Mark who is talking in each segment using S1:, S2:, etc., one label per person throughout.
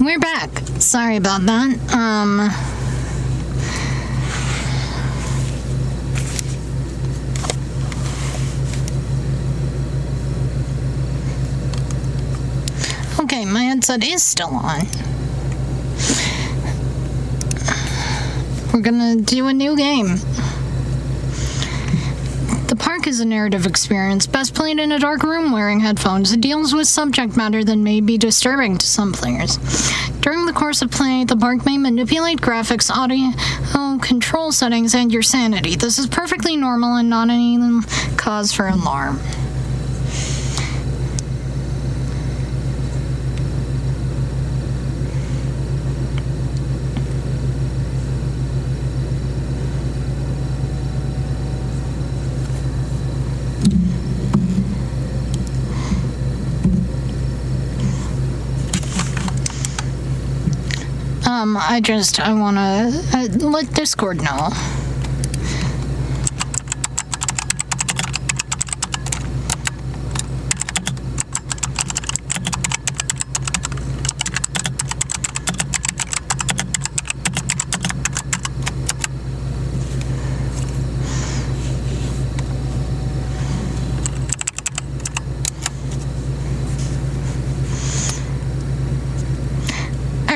S1: we're back. Sorry about that. Okay, my headset is still on. We're gonna do a new game. The park is a narrative experience, best played in a dark room wearing headphones. It deals with subject matter that may be disturbing to some players. During the course of play, the park may manipulate graphics, audio, control settings, and your sanity. This is perfectly normal and not any cause for alarm. I wanna let Discord know.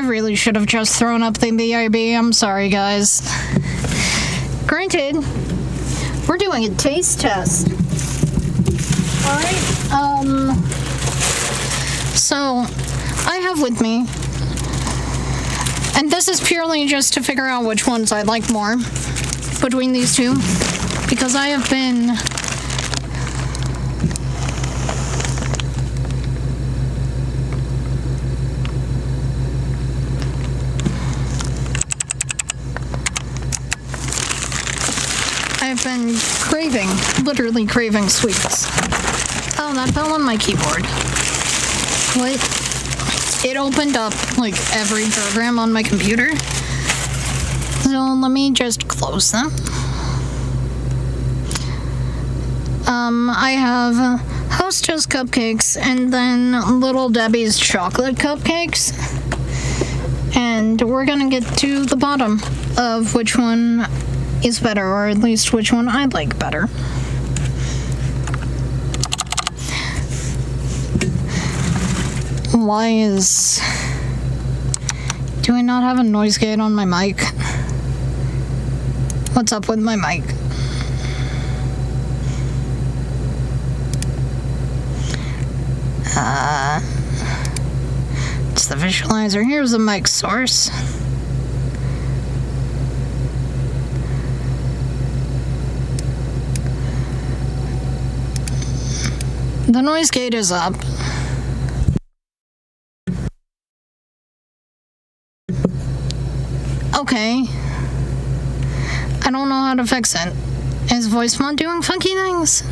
S1: Really should have just thrown up the BRB. I'm sorry, guys. Granted, we're doing a taste test. Alright, so I have with me, and this is purely just to figure out which ones I like more between these two, because I have been craving, literally craving sweets. Oh, that fell on my keyboard. What? It opened up, like, every program on my computer. So let me just close them. I have Hostess cupcakes and then Little Debbie's chocolate cupcakes. And we're gonna get to the bottom of which one is better, or at least which one I like better. Why is... Do I not have a noise gate on my mic? What's up with my mic? It's the visualizer. Here's the mic source. The noise gate is up. Okay. I don't know how to fix it. Is voice mod doing funky things?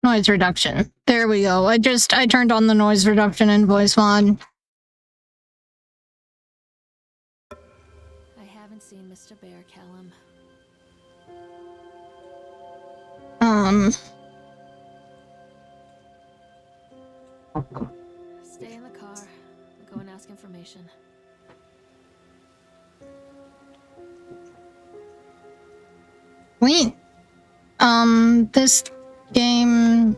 S1: Noise reduction. There we go. I turned on the noise reduction in voice mod.
S2: I haven't seen Mr. Bear, Callum. Stay in the car. I'll go and ask information.
S1: Wait. This game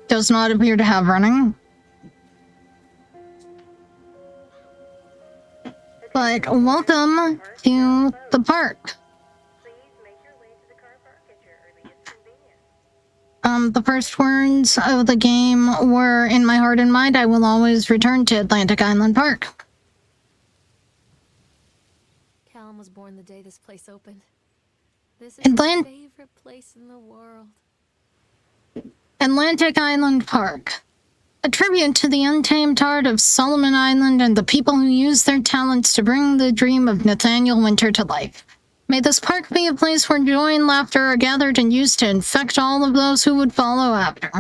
S1: does not appear to have running. But welcome to the park. The first words of the game were, in my heart and mind, I will always return to Atlantic Island Park.
S2: Callum was born the day this place opened. This is my favorite place in the world.
S1: Atlantic Island Park. A tribute to the untamed heart of Solomon Island and the people who use their talents to bring the dream of Nathaniel Winter to life. May this park be a place where joy and laughter are gathered and used to infect all of those who would follow after.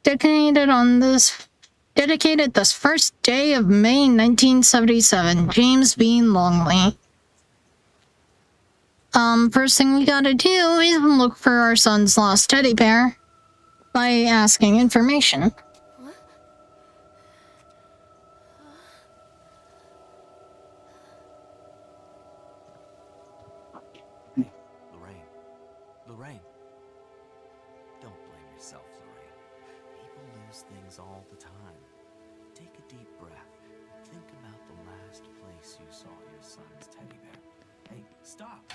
S1: Dedicated this first day of May 1977, James Bean Longley. First thing we gotta do is look for our son's lost teddy bear by asking information.
S2: What?
S3: those things all the time. Take a deep breath. Think about the last place you saw your son's teddy bear. Hey, stop!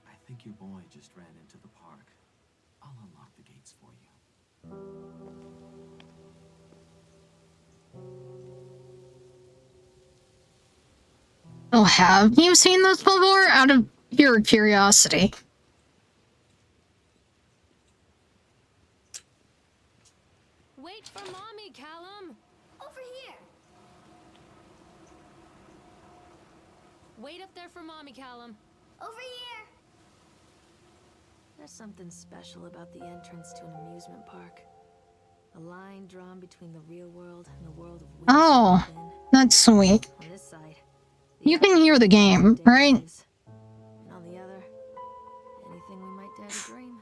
S3: I think your boy just ran into the park. I'll unlock the gates for you.
S1: Oh, have you seen this before? Out of pure curiosity.
S2: Wait for Mommy, Callum!
S4: Over here!
S2: Wait up there for Mommy, Callum.
S4: Over here!
S2: There's something special about the entrance to an amusement park. A line drawn between the real world and the world of whims
S1: Oh,
S2: within.
S1: that's sweet.
S2: On this side,
S1: You can hear the game, right?
S2: And on the other, anything we might dare to dream.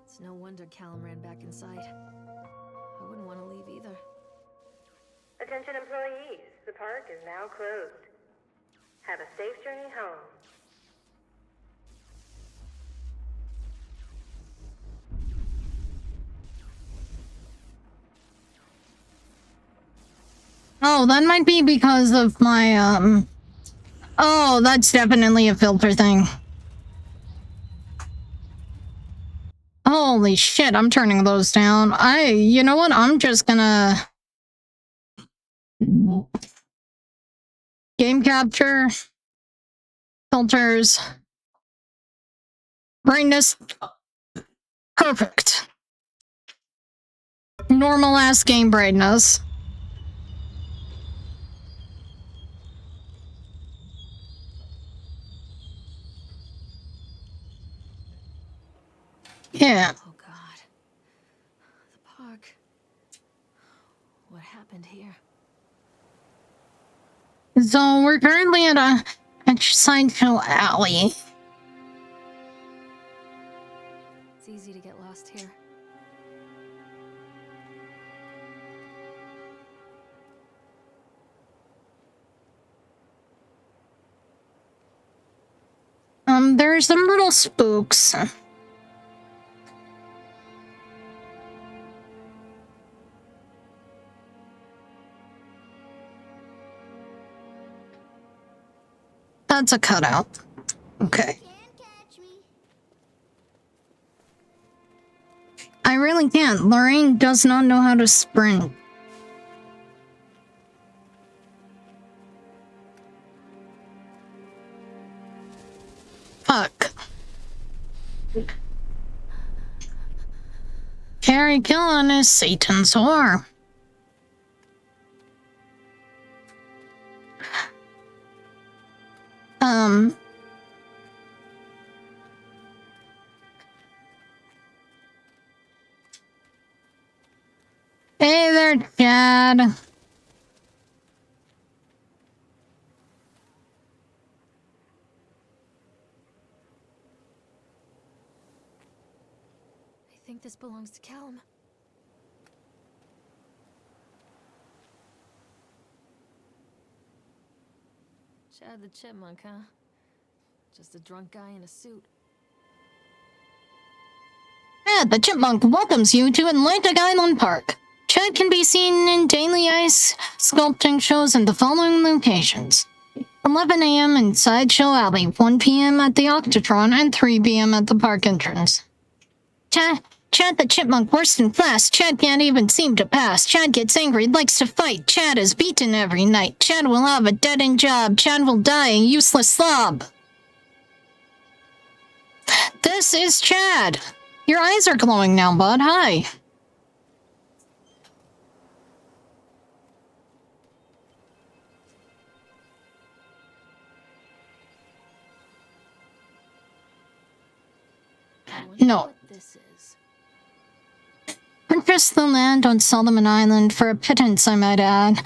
S2: It's no wonder Callum ran back inside. I wouldn't want to leave either.
S5: Attention employees, the park is now closed. Have a safe journey home.
S1: Oh, that might be because of my, Oh, that's definitely a filter thing. Holy shit, I'm turning those down. You know what? I'm just gonna... Game capture. Filters. Brightness. Perfect. Normal ass game brightness. Yeah.
S2: Oh God. The park. What happened here?
S1: So we're currently at a sideshow alley.
S2: It's easy to get lost here.
S1: There's some little spooks. That's a cutout. Okay.
S4: Can't catch me.
S1: I really can't. Lorraine does not know how to sprint. Fuck. Carrie Killen is Satan's whore. Hey there, Chad.
S2: I think this belongs to Callum. Chad the Chipmunk, huh? Just a drunk guy in a suit.
S1: Chad the Chipmunk welcomes you to Atlantic Island Park. Chad can be seen in daily ice sculpting shows in the following locations. 11 a.m. in Sideshow Alley, 1 p.m. at the Octatron, and 3 p.m. at the park entrance. Chad the Chipmunk worse than fast. Chad can't even seem to pass. Chad gets angry, likes to fight. Chad is beaten every night. Chad will have a dead-end job. Chad will die a useless slob. This is Chad. Your eyes are glowing now, bud. Hi.
S2: I wonder
S1: No.
S2: what this is.
S1: Purchased the land on Solomon Island for a pittance, I might add.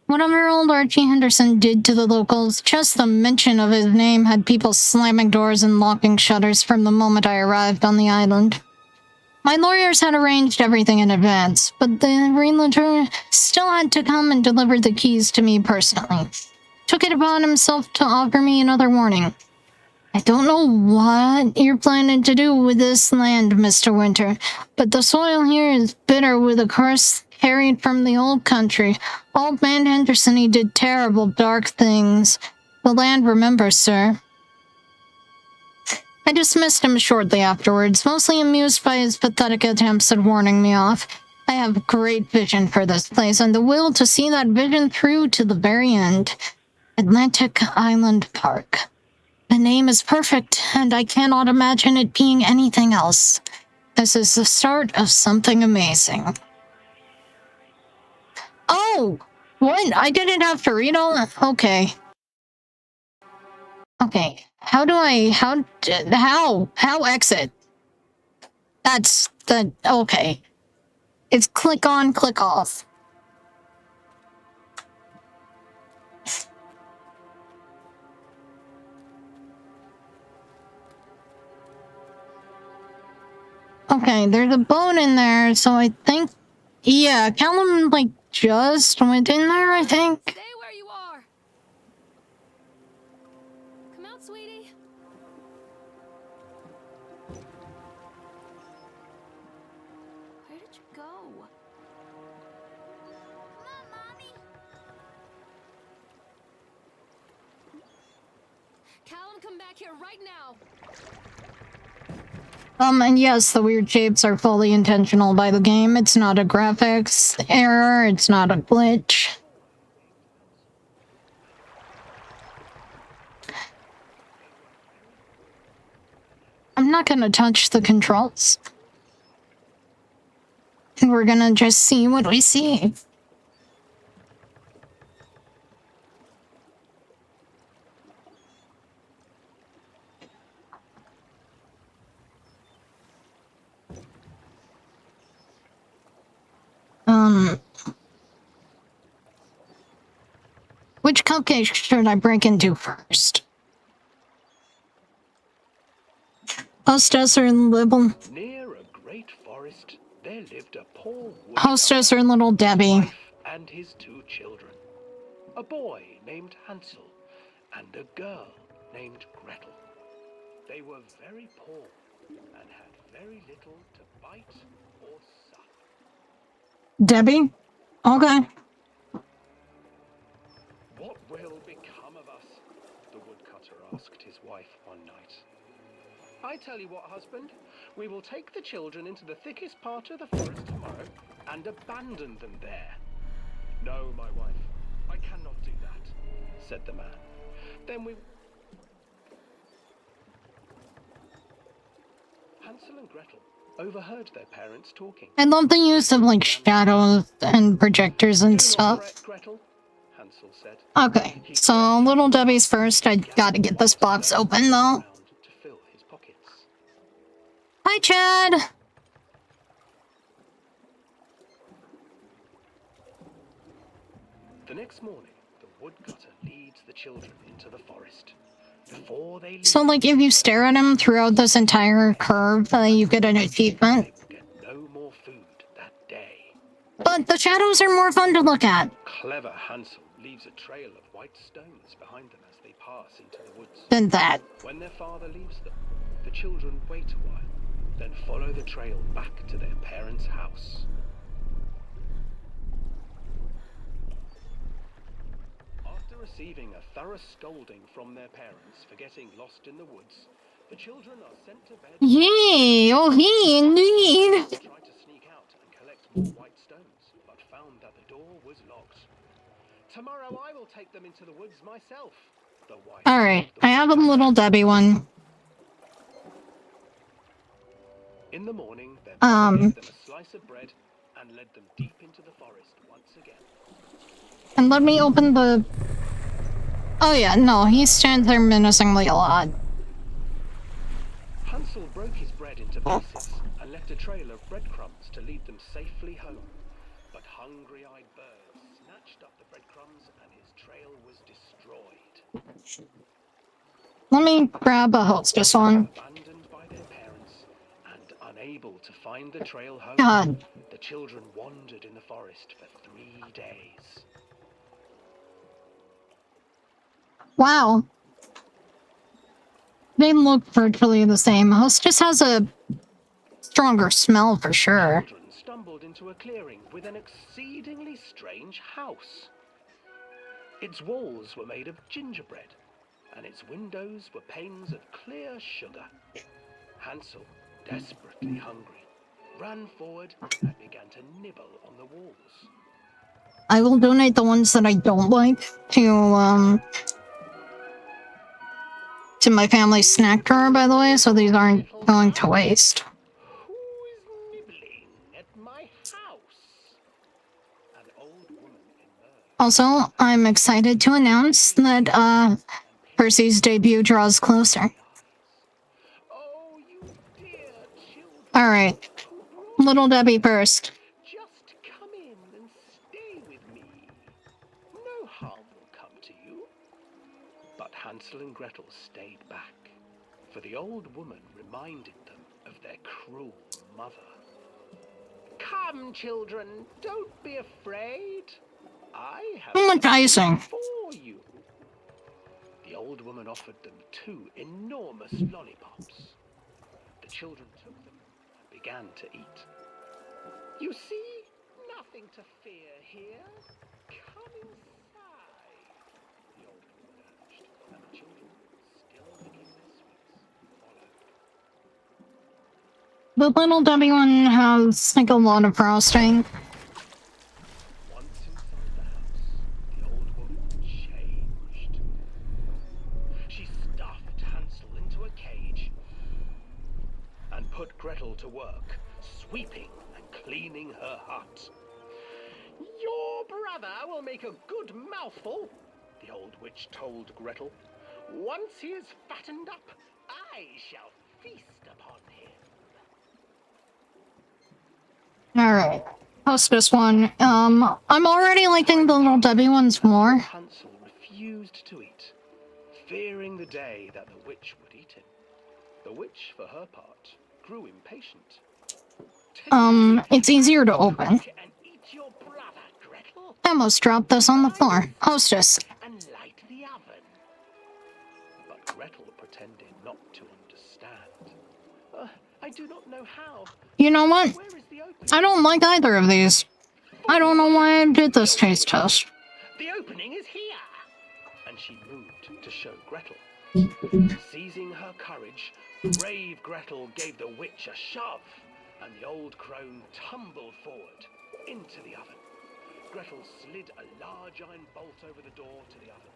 S1: Whatever old Archie Henderson did to the locals, just the mention of his name had people slamming doors and locking shutters from the moment I arrived on the island. My lawyers had arranged everything in advance, but the realtor still had to come and deliver the keys to me personally. Took it upon himself to offer me another warning. I don't know what you're planning to do with this land, Mr. Winter, but the soil here is bitter with a curse carried from the old country. Old Man Henderson, he did terrible, dark things. The land remembers, sir. I dismissed him shortly afterwards, mostly amused by his pathetic attempts at warning me off. I have great vision for this place and the will to see that vision through to the very end. Atlantic Island Park. The name is perfect, and I cannot imagine it being anything else. This is the start of something amazing. Oh! What? I didn't have to read all that? Okay. Okay. How exit? That's the, okay. It's click on, click off. Okay, there's a bone in there, so I think... Yeah, Callum, like, just went in there, I think.
S2: Stay where you are. Come out, sweetie. Where did you go?
S4: Come on, Mommy.
S2: Callum, come back here right now.
S1: And yes, the weird shapes are fully intentional by the game. It's not a graphics error, it's not a glitch. I'm not gonna touch the controls. We're gonna just see what we see. Which cupcake should I break into first? Hostess or little...
S6: Near a great forest, there lived a poor
S1: Hostess or little Debbie?
S6: wife and his 2 children. A boy named Hansel and a girl named Gretel. They were very poor and had very little to bite or suck.
S1: Debbie? Okay.
S6: What will become of us? The woodcutter asked his wife one night. I tell you what, husband, we will take the children into the thickest part of the forest tomorrow and abandon them there. No, my wife, I cannot do that, said the man. Then we... Hansel and Gretel overheard their parents talking.
S1: I love the use of, like, shadows and projectors and
S6: Do not
S1: stuff.
S6: fret, Gretel, Hansel said.
S1: Okay, so little Debbie's first. I gotta get this box open, though.
S6: To fill his pockets.
S1: Hi, Chad!
S6: The next morning, the woodcutter leads the children into the forest. Before they leave,
S1: So, like, if you stare at him throughout this entire curve, you get an achievement.
S6: they will get no more food that day.
S1: But the shadows are more fun to look at
S6: Clever Hansel leaves a trail of white stones behind them as they pass into the woods.
S1: than that.
S6: When their father leaves them, the children wait a while, then follow the trail back to their parents' house. After receiving a thorough scolding from their parents for getting lost in the woods, the children are sent to bed.
S1: Yay! Oh, he indeed!
S6: They tried to sneak out and collect more white stones, but found that the door was locked. Tomorrow I will take them into the woods myself, the wife.
S1: Alright, I have a little Debbie one.
S6: In the morning, their mother gave them a slice of bread and led them deep into the forest once again.
S1: And let me open the... Oh yeah, no, he stands there menacingly a lot.
S6: Hansel broke his bread into pieces and left a trail of breadcrumbs to lead them safely home. But hungry-eyed birds snatched up the breadcrumbs and his trail was destroyed.
S1: Let me grab a hostess one.
S6: Abandoned by their parents and unable to find the trail home,
S1: God.
S6: the children wandered in the forest for 3 days.
S1: Wow. They look virtually the same. Hostess has a stronger smell for sure.
S6: Children stumbled into a clearing with an exceedingly strange house. Its walls were made of gingerbread, and its windows were panes of clear sugar. Hansel, desperately hungry, ran forward and began to nibble on the walls.
S1: I will donate the ones that I don't like to my family's snack drawer, by the way, so these aren't going to waste.
S6: Who is nibbling at my house? An old woman emerged.
S1: Also, I'm excited to announce that Percy's debut draws closer.
S6: Oh, you dear children.
S1: Alright,
S6: Who brought
S1: Little
S6: you
S1: Debbie
S6: here?
S1: first.
S6: Just come in and stay with me. No harm will come to you. But Hansel and Gretel stayed back, for the old woman reminded them of their cruel mother. Come, children, don't be afraid. I have
S1: How much icing?
S6: for you. The old woman offered them 2 enormous lollipops. The children took them and began to eat. You see, nothing to fear here. Come inside, the old woman urged, and the children, still licking their sweets, followed.
S1: The Little Debbie one has like a lot of frosting.
S6: Once inside the house, the old woman changed. She stuffed Hansel into a cage and put Gretel to work, sweeping and cleaning her hut. Your brother will make a good mouthful, the old witch told Gretel. Once he is fattened up, I shall feast upon him.
S1: Alright. Hostess one. I'm already liking the Little Debbie ones more.
S6: Hansel refused to eat, fearing the day that the witch would eat him. The witch, for her part, grew impatient.
S1: It's easier to open.
S6: And eat your brother, Gretel,
S1: I almost dropped this on the floor. Hostess.
S6: and light the oven. But Gretel pretended not to understand. I do not know how.
S1: You know what?
S6: Where is the opening?
S1: I don't like either of these. I don't know why I did this taste test.
S6: The opening is here! And she moved to show Gretel. Seizing her courage, brave Gretel gave the witch a shove, and the old crone tumbled forward into the oven. Gretel slid a large iron bolt over the door to the oven.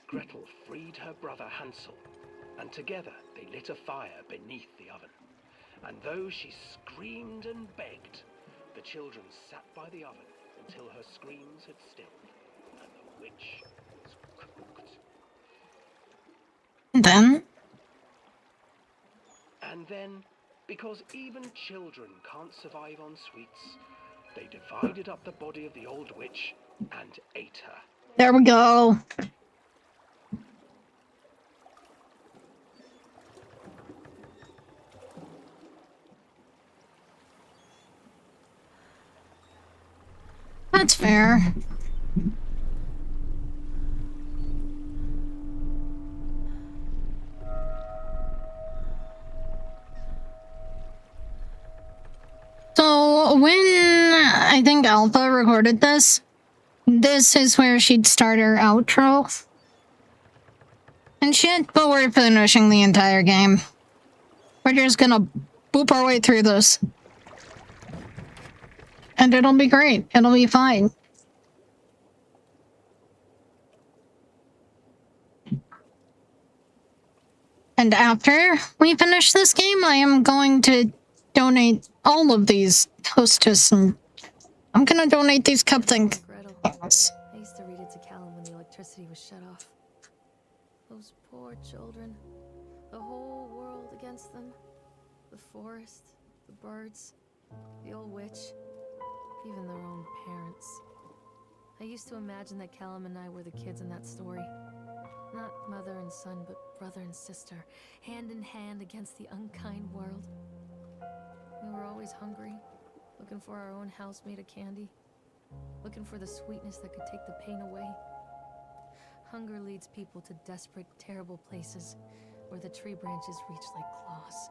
S6: Gretel freed her brother Hansel, and together they lit a fire beneath the oven. And though she screamed and begged, the children sat by the oven until her screams had stilled, and the witch was cooked.
S1: Then,
S6: And then, because even children can't survive on sweets, they divided up the body of the old witch and ate her.
S1: there we go. That's fair. So when I think Alpha recorded this is where she'd start her outro. And shit, but we're finishing the entire game. We're just gonna boop our way through this. And it'll be great. It'll be fine. And after we finish this game, I am going to donate all of these Hostess, and I'm gonna donate these cup things.
S2: Gretel.
S1: Yes.
S2: I used to read it to Callum when the electricity was shut off. Those poor children. The whole world against them. The forest, the birds, the old witch, even their own parents. I used to imagine that Callum and I were the kids in that story. Not mother and son, but brother and sister, hand in hand against the unkind world. We were always hungry, looking for our own house made of candy, looking for the sweetness that could take the pain away. hunger leads people to desperate, terrible places where the tree branches reach like claws.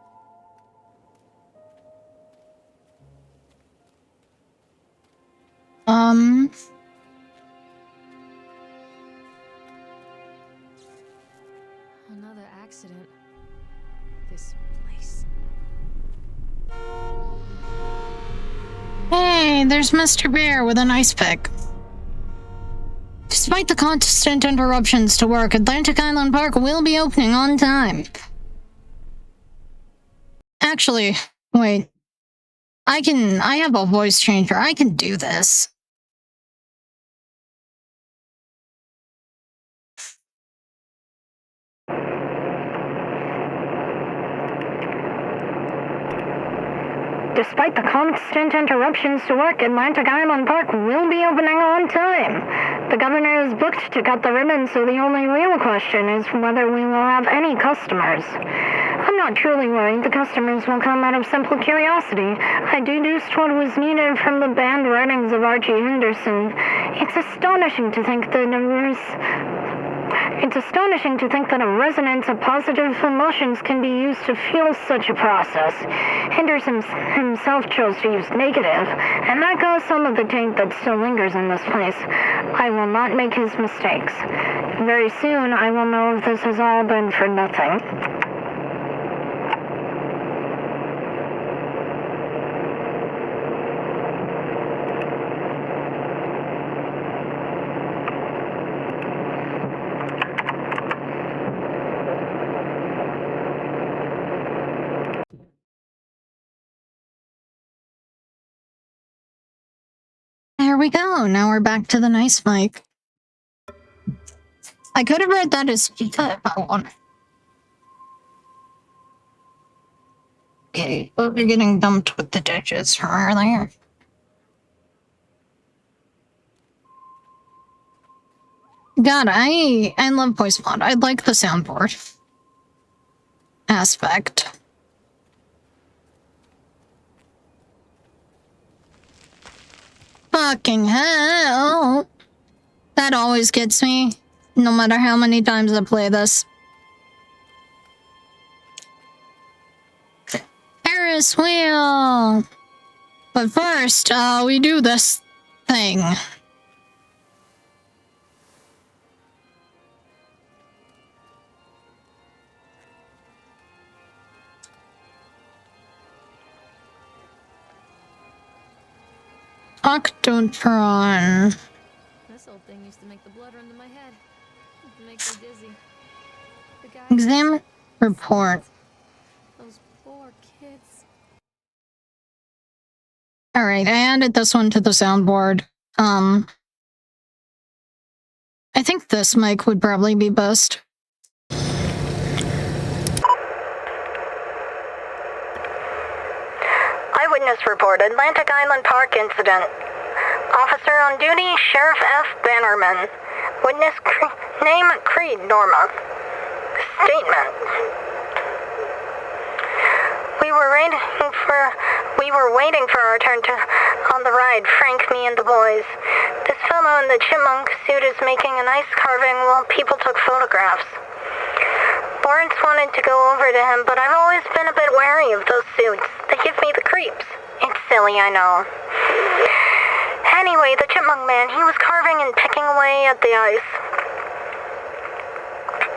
S2: Another accident. This place.
S1: Hey, there's Mr. Bear with an ice pick. Despite the constant interruptions to work, Atlantic Island Park will be opening on time. Actually, wait. I have a voice changer. I can do this. Despite the constant interruptions to work, Atlantic Island Park will be opening on time. The governor is booked to cut the ribbon, so the only real question is whether we will have any customers. I'm not truly worried the customers will come out of simple curiosity. I deduced what was needed from the banned writings of Archie Henderson. It's astonishing to think that a resonance of positive emotions can be used to fuel such a process. Henderson himself chose to use negative, and that caused some of the taint that still lingers in this place. I will not make his mistakes. Very soon, I will know if this has all been for nothing. There we go. Now we're back to the nice mic. I could have read that as Pika if I wanted. Okay, we'll be getting dumped with the dishes from earlier. God, I love voice mod. I like the soundboard aspect. Fucking hell. That always gets me, no matter how many times I play this. Ferris wheel! But first, we do this thing. Octotron.
S2: This old thing used to make the blood run to my head. It makes me dizzy. The guy
S1: Exam report.
S2: Those poor kids.
S1: Alright, I added this one to the soundboard. I think this mic would probably be best.
S5: Eyewitness report, Atlantic Island Park incident. Officer on duty, Sheriff F. Bannerman. Witness name Creed Norma. Statement. We were waiting for our turn on the ride, Frank, me, and the boys. This fellow in the chipmunk suit is making an ice carving while people took photographs. Lawrence wanted to go over to him, but I've always been a bit wary of those suits. They give me the creeps. It's silly, I know. Anyway, the chipmunk man, he was carving and picking away at the ice.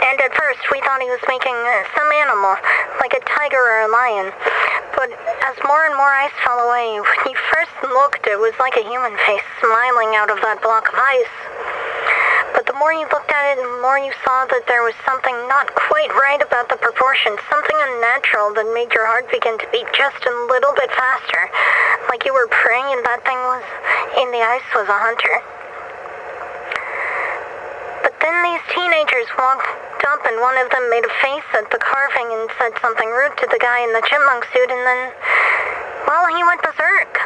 S5: And at first, we thought he was making some animal, like a tiger or a lion. But as more and more ice fell away, when you first looked, it was like a human face smiling out of that block of ice. But the more you looked at it, the more you saw that there was something not quite right about the proportions, something unnatural that made your heart begin to beat just a little bit faster, like you were praying and that thing was in the ice was a hunter. But then these teenagers walked up and one of them made a face at the carving and said something rude to the guy in the chipmunk suit, and then, well, he went berserk.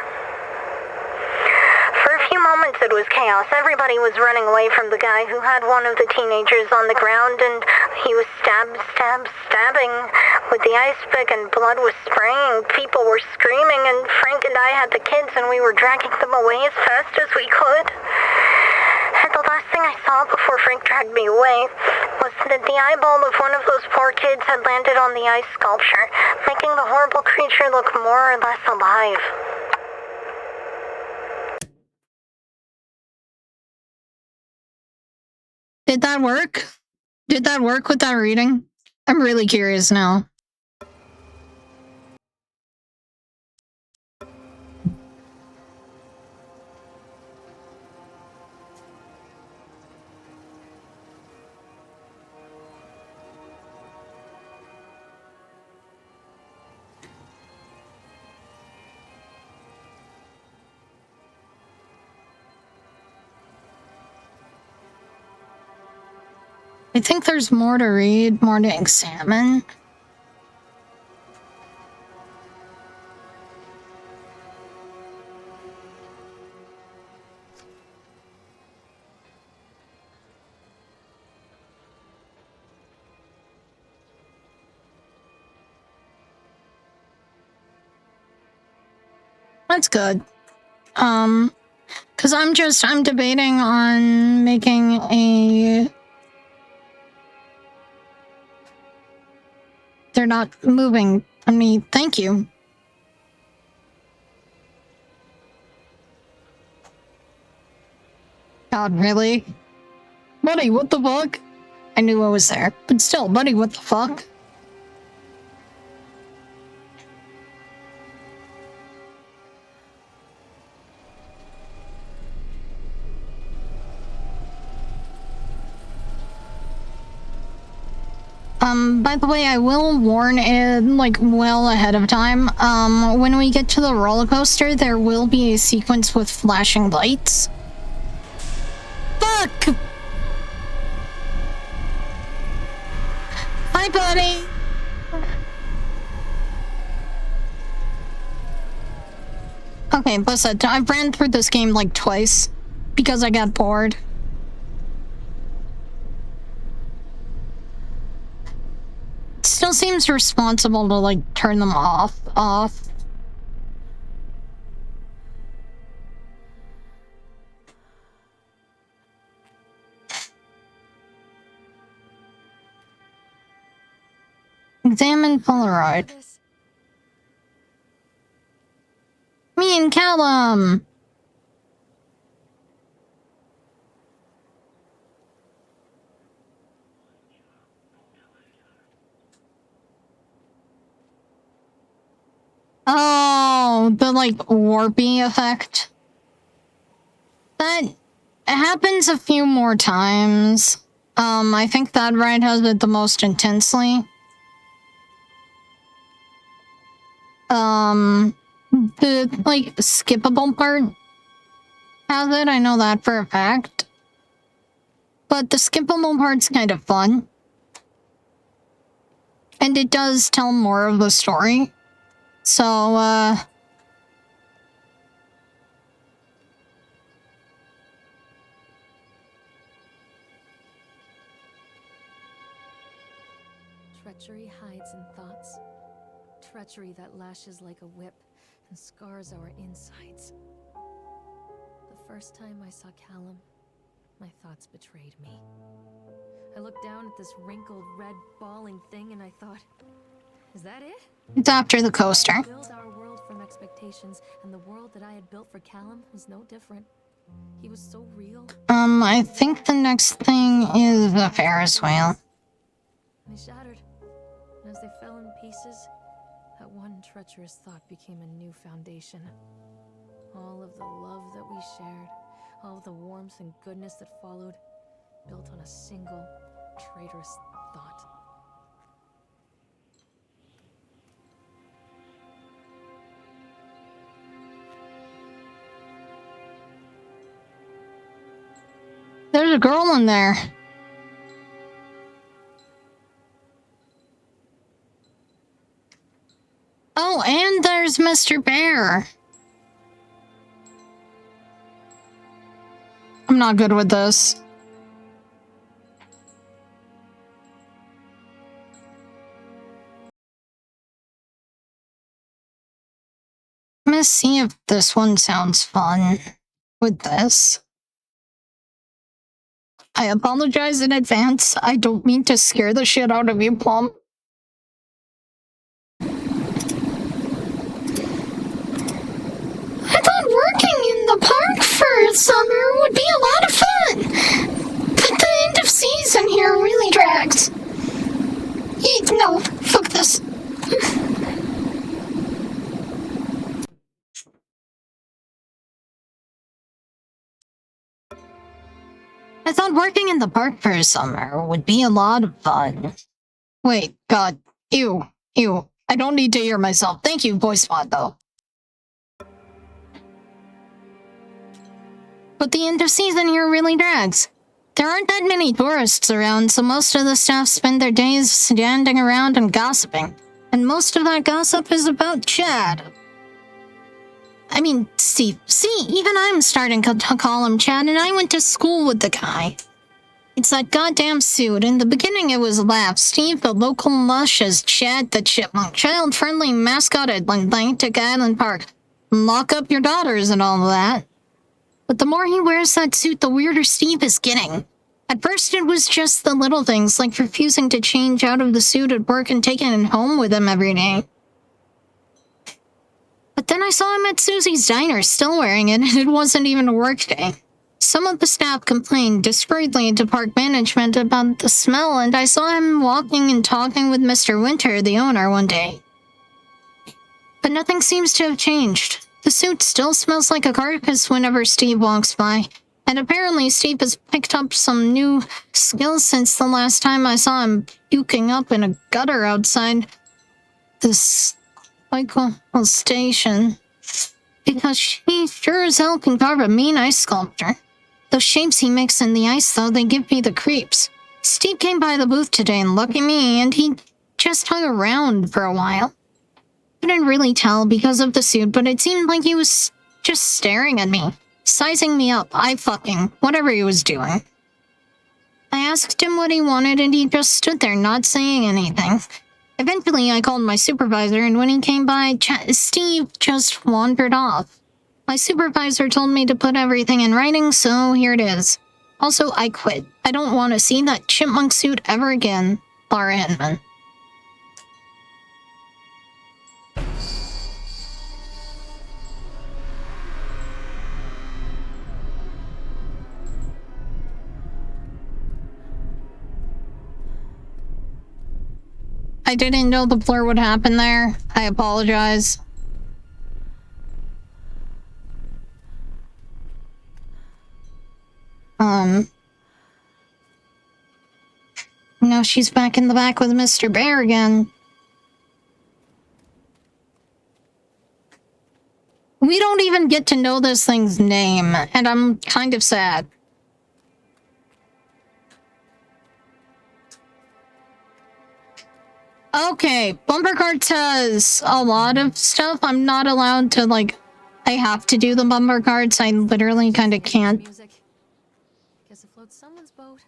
S5: For a few moments it was chaos. Everybody was running away from the guy who had one of the teenagers on the ground, and he was stabbing with the ice pick, and blood was spraying. People were screaming, and Frank and I had the kids, and we were dragging them away as fast as we could. And the last thing I saw before Frank dragged me away was that the eyeball of one of those poor kids had landed on the ice sculpture, making the horrible creature look more or less alive.
S1: Did that work? Did that work with that reading? I'm really curious now. I think there's more to read, more to examine. That's good. Because I'm debating on making a... They're not moving. I mean, thank you. God, really? Buddy, what the fuck? I knew I was there, but still, buddy, what the fuck? By the way, I will warn it, like, well ahead of time. When we get to the roller coaster, there will be a sequence with flashing lights. Fuck! Hi, buddy! Okay, listen, I've ran through this game like twice because I got bored. Still seems responsible to, like, turn them off. Examine Polaroid. Me and Callum! Oh, the, like, warpy effect. That happens a few more times. I think that ride has it the most intensely. The, like, skippable part has it, I know that for a fact. But the skippable part's kind of fun. And it does tell more of the story. So,
S2: Treachery hides in thoughts. Treachery that lashes like a whip and scars our insides. The first time I saw Callum, my thoughts betrayed me. I looked down at this wrinkled, red, bawling thing and I thought, is that it?
S1: it's after the coaster.
S2: I built our world from expectations, and the world that I had built for Callum was no different. He was so real.
S1: I think the next thing is the Ferris wheel.
S2: They shattered. And as they fell in pieces, that one treacherous thought became a new foundation. All of the love that we shared, all of the warmth and goodness that followed, built on a single, traitorous thought.
S1: There's a girl in there. Oh, and there's Mr. Bear. I'm not good with this. Let's see if this one sounds fun with this. I apologize in advance. I don't mean to scare the shit out of you, Plum. I thought working in the park for summer would be a lot of fun. But the end of season here really drags. No, fuck this. I thought working in the park for summer would be a lot of fun. Wait, God. Ew. I don't need to hear myself. Thank you, voice mod, though. But the end of season here really drags. There aren't that many tourists around, so most of the staff spend their days standing around and gossiping. And most of that gossip is about Chad. I mean, Steve. See, even I'm starting to call him Chad, and I went to school with the guy. It's that goddamn suit. In the beginning, it was Laugh, Steve, the local mush, as Chad the Chipmunk, child-friendly mascot at Atlantic Island Park. Lock up your daughters and all that. But the more he wears that suit, the weirder Steve is getting. At first, it was just the little things, like refusing to change out of the suit at work and taking it home with him every day. But then I saw him at Susie's diner, still wearing it, and it wasn't even a work day. Some of the staff complained discreetly to park management about the smell, and I saw him walking and talking with Mr. Winter, the owner, one day. But nothing seems to have changed. The suit still smells like a carcass whenever Steve walks by, and apparently Steve has picked up some new skills since the last time I saw him puking up in a gutter outside this local station. Because he sure as hell can carve a mean ice sculpture. Those shapes he makes in the ice, though, they give me the creeps. Steve came by the booth today, and lucky me, and he just hung around for a while. Couldn't really tell because of the suit, but it seemed like he was just staring at me, sizing me up, whatever he was doing. I asked him what he wanted, and he just stood there, not saying anything. Eventually, I called my supervisor, and when he came by, Steve just wandered off. My supervisor told me to put everything in writing, so here it is. Also, I quit. I don't want to see that chipmunk suit ever again. Laura Hinman. I didn't know the blur would happen there. I apologize. Now she's back in the back with Mr. Bear again. We don't even get to know this thing's name, and I'm kind of sad. Okay, Bumper Carts has a lot of stuff. I'm not allowed to, I have to do the Bumper Carts. I literally kind of can't.
S2: Music. Guess it floats someone's boat.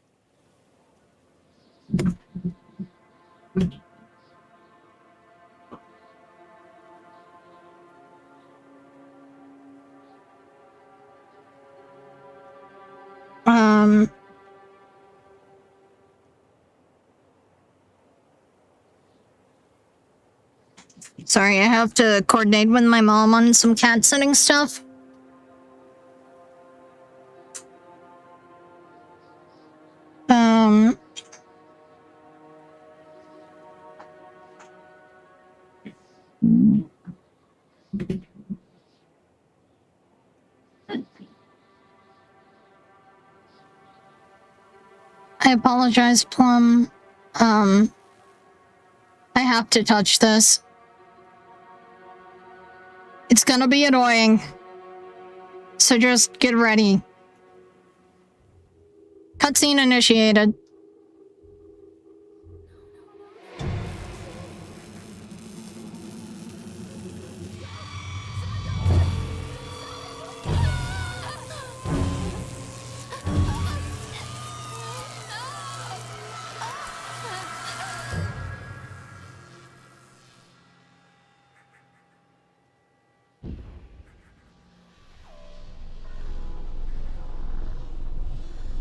S1: Sorry, I have to coordinate with my mom on some cat sitting stuff. I apologize, Plum. I have to touch this. It's gonna be annoying. So just get ready. Cutscene initiated.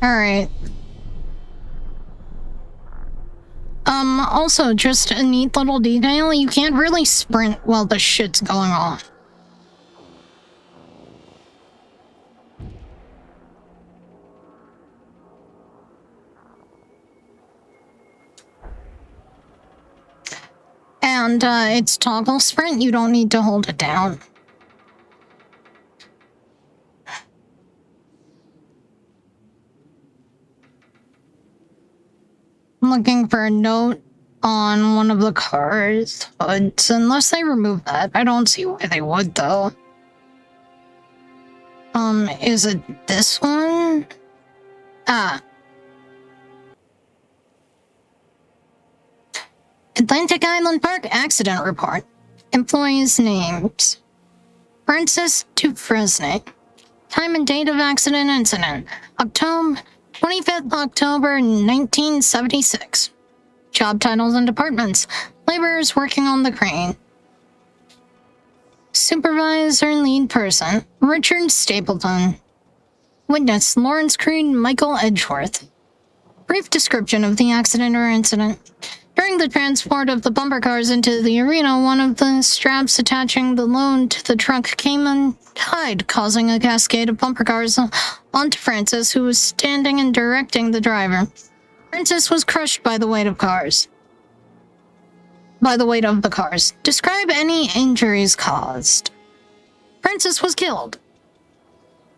S1: Alright. Also, just a neat little detail, you can't really sprint while the shit's going on. And it's toggle sprint, you don't need to hold it down. I'm looking for a note on one of the car's hoods, unless they remove that. I don't see why they would, though. Is it this one? Atlantic Island Park Accident Report. Employees' names. Francis Dufresne. Time and date of accident incident. 25th October 1976. Job titles and departments. Laborers working on the crane. Supervisor lead person. Richard Stapleton. Witness Lawrence Creed Michael Edgeworth. Brief description of the accident or incident. During the transport of the bumper cars into the arena, one of the straps attaching the load to the truck came untied, causing a cascade of bumper cars onto Francis, who was standing and directing the driver. Francis was crushed by the weight of the cars. Describe any injuries caused. Francis was killed.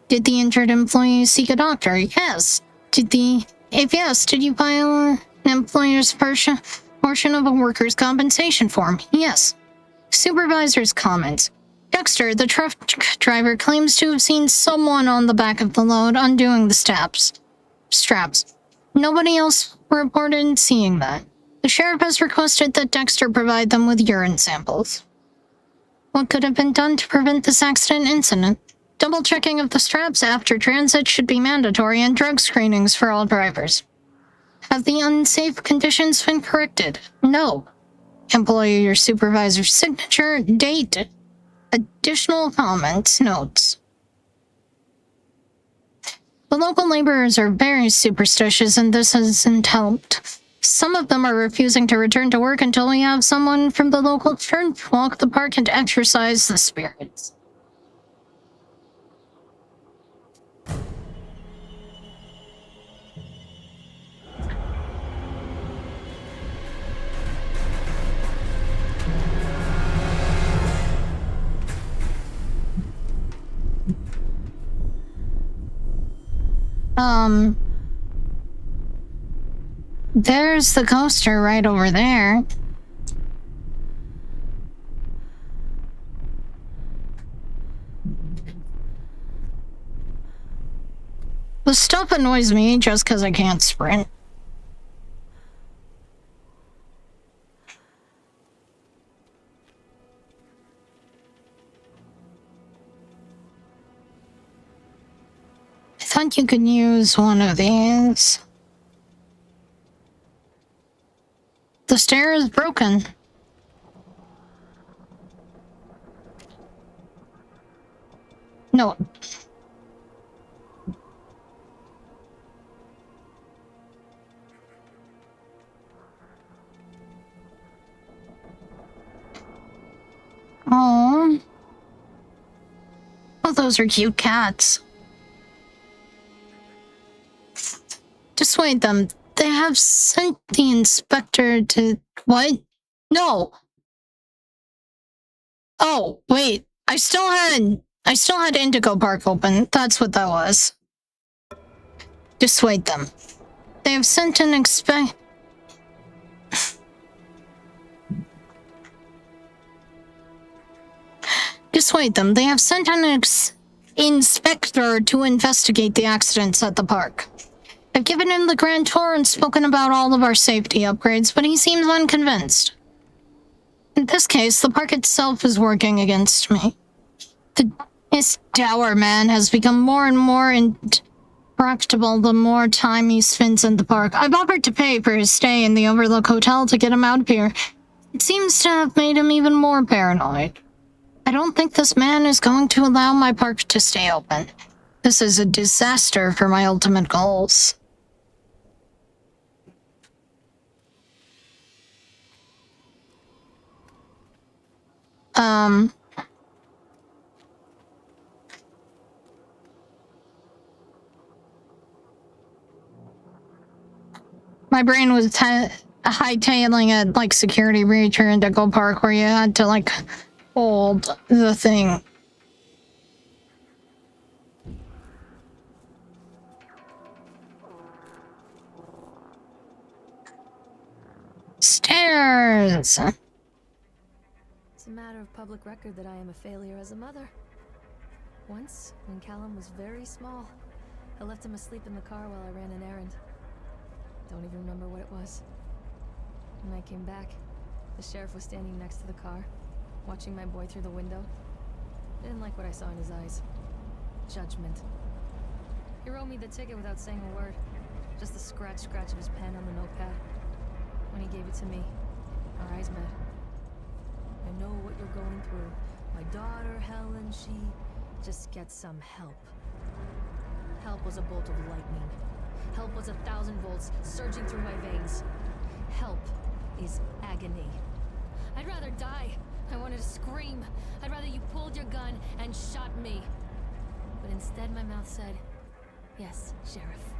S1: Did the injured employee seek a doctor? Yes. If yes, did you file an employer's portion of a worker's compensation form? Yes. Supervisor's comments. Dexter, the truck driver, claims to have seen someone on the back of the load undoing the straps. Nobody else reported seeing that. The sheriff has requested that Dexter provide them with urine samples. What could have been done to prevent this accident incident? Double checking of the straps after transit should be mandatory, and drug screenings for all drivers. Have the unsafe conditions been corrected? No. Employee or supervisor's signature, date, additional comments, notes. The local laborers are very superstitious, and this hasn't helped. Some of them are refusing to return to work until we have someone from the local church walk the park and exorcise the spirits. There's the coaster right over there. The stuff annoys me just because I can't sprint. I thought you could use one of these. The stair is broken. No. Oh. Oh, those are cute cats. Dissuade them. They have sent the inspector to... What? No. Oh, wait. I still had Indigo Park open. That's what that was. Dissuade them. They have sent an Dissuade them. They have sent an inspector to investigate the accidents at the park. I've given him the grand tour and spoken about all of our safety upgrades, but he seems unconvinced. In this case, the park itself is working against me. This dour man has become more and more intractable the more time he spends in the park. I've offered to pay for his stay in the Overlook Hotel to get him out of here. It seems to have made him even more paranoid. I don't think this man is going to allow my park to stay open. This is a disaster for my ultimate goals. My brain was hightailing a, like, security breach or in Deco Park where you had to, like, hold the thing. Stairs!
S2: It's a matter of public record that I am a failure as a mother. Once, when Callum was very small, I left him asleep in the car while I ran an errand. Don't even remember what it was. When I came back, the sheriff was standing next to the car, watching my boy through the window. I didn't like what I saw in his eyes. Judgment. He wrote me the ticket without saying a word. Just the scratch of his pen on the notepad. When he gave it to me, our eyes met. I know what you're going through. My daughter, Helen, she just gets some help. Help was a bolt of lightning. Help was 1,000 volts surging through my veins. Help is agony. I'd rather die. I wanted to scream. I'd rather you pulled your gun and shot me. But instead my mouth said, yes, Sheriff.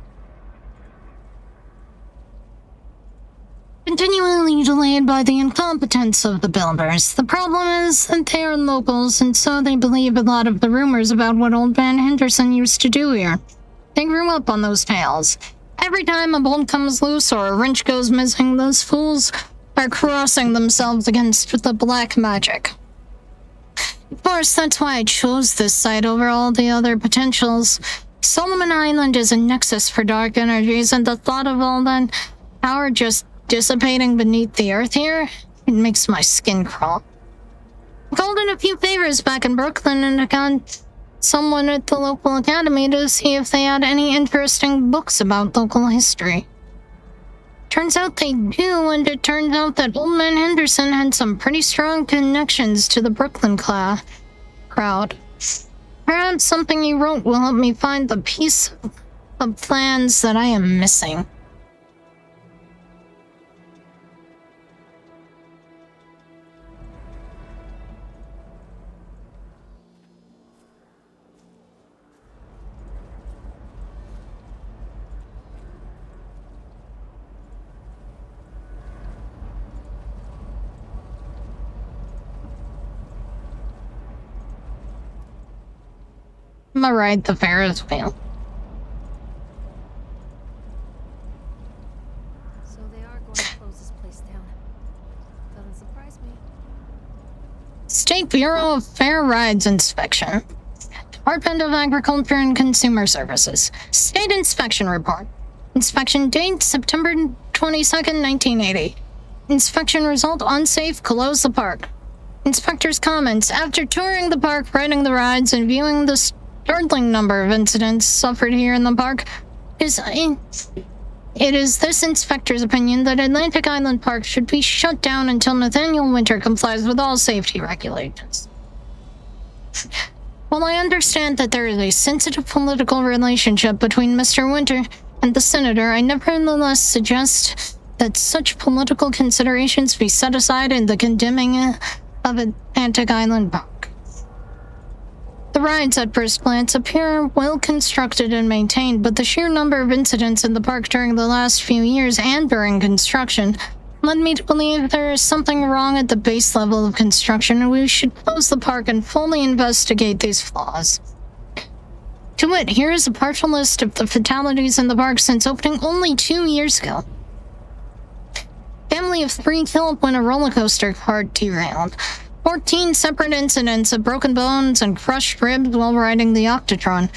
S1: Continually delayed by the incompetence of the builders. The problem is that they are locals, and so they believe a lot of the rumors about what Old Man Henderson used to do here. They grew up on those tales. Every time a bolt comes loose or a wrench goes missing, those fools are crossing themselves against the black magic. Of course, that's why I chose this site over all the other potentials. Solomon Island is a nexus for dark energies, and the thought of all that power just dissipating beneath the earth here, it makes my skin crawl. I called in a few favors back in Brooklyn, and I got someone at the local academy to see if they had any interesting books about local history. Turns out they do, and it turns out that Old Man Henderson had some pretty strong connections to the Brooklyn crowd. Perhaps something he wrote will help me find the piece of plans that I am missing. I'm gonna ride the Ferris wheel.
S2: So they are going to close this place down. Doesn't surprise me.
S1: State Bureau of Fair Rides Inspection. Department of Agriculture and Consumer Services. State Inspection Report. Inspection date September 22nd, 1980. Inspection result unsafe, close the park. Inspector's comments. After touring the park, riding the rides, and viewing the startling number of incidents suffered here in the park, it is this inspector's opinion that Atlantic Island Park should be shut down until Nathaniel Winter complies with all safety regulations. While I understand that there is a sensitive political relationship between Mr. Winter and the senator, I nevertheless suggest that such political considerations be set aside in the condemning of Atlantic Island Park. The rides at first glance appear well constructed and maintained, but the sheer number of incidents in the park during the last few years and during construction led me to believe there is something wrong at the base level of construction, and we should close the park and fully investigate these flaws. To wit, here is a partial list of the fatalities in the park since opening only 2 years ago. Family of 3 killed when a roller coaster cart derailed. 14 separate incidents of broken bones and crushed ribs while riding the Octotron.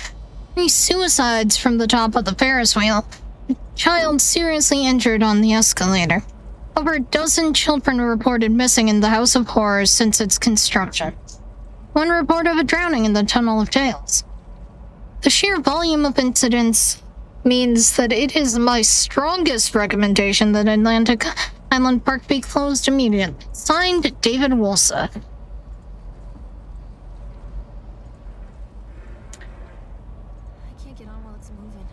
S1: 3 suicides from the top of the Ferris wheel. A child seriously injured on the escalator. Over a dozen children were reported missing in the House of Horrors since its construction. 1 report of a drowning in the Tunnel of Tales. The sheer volume of incidents means that it is my strongest recommendation that Atlantic Island Park be closed immediately. Signed, David Wolsa.
S2: I can't get on while it's moving.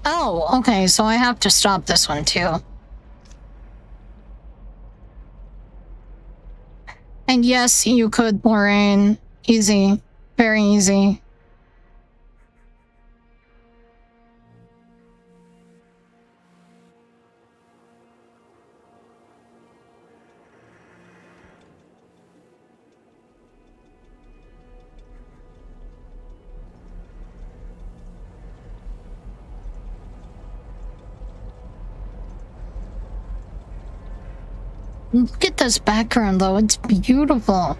S1: Oh, okay, so I have to stop this one too. And yes, you could, Lorraine. Easy. Very easy. Look at this background, though. It's beautiful.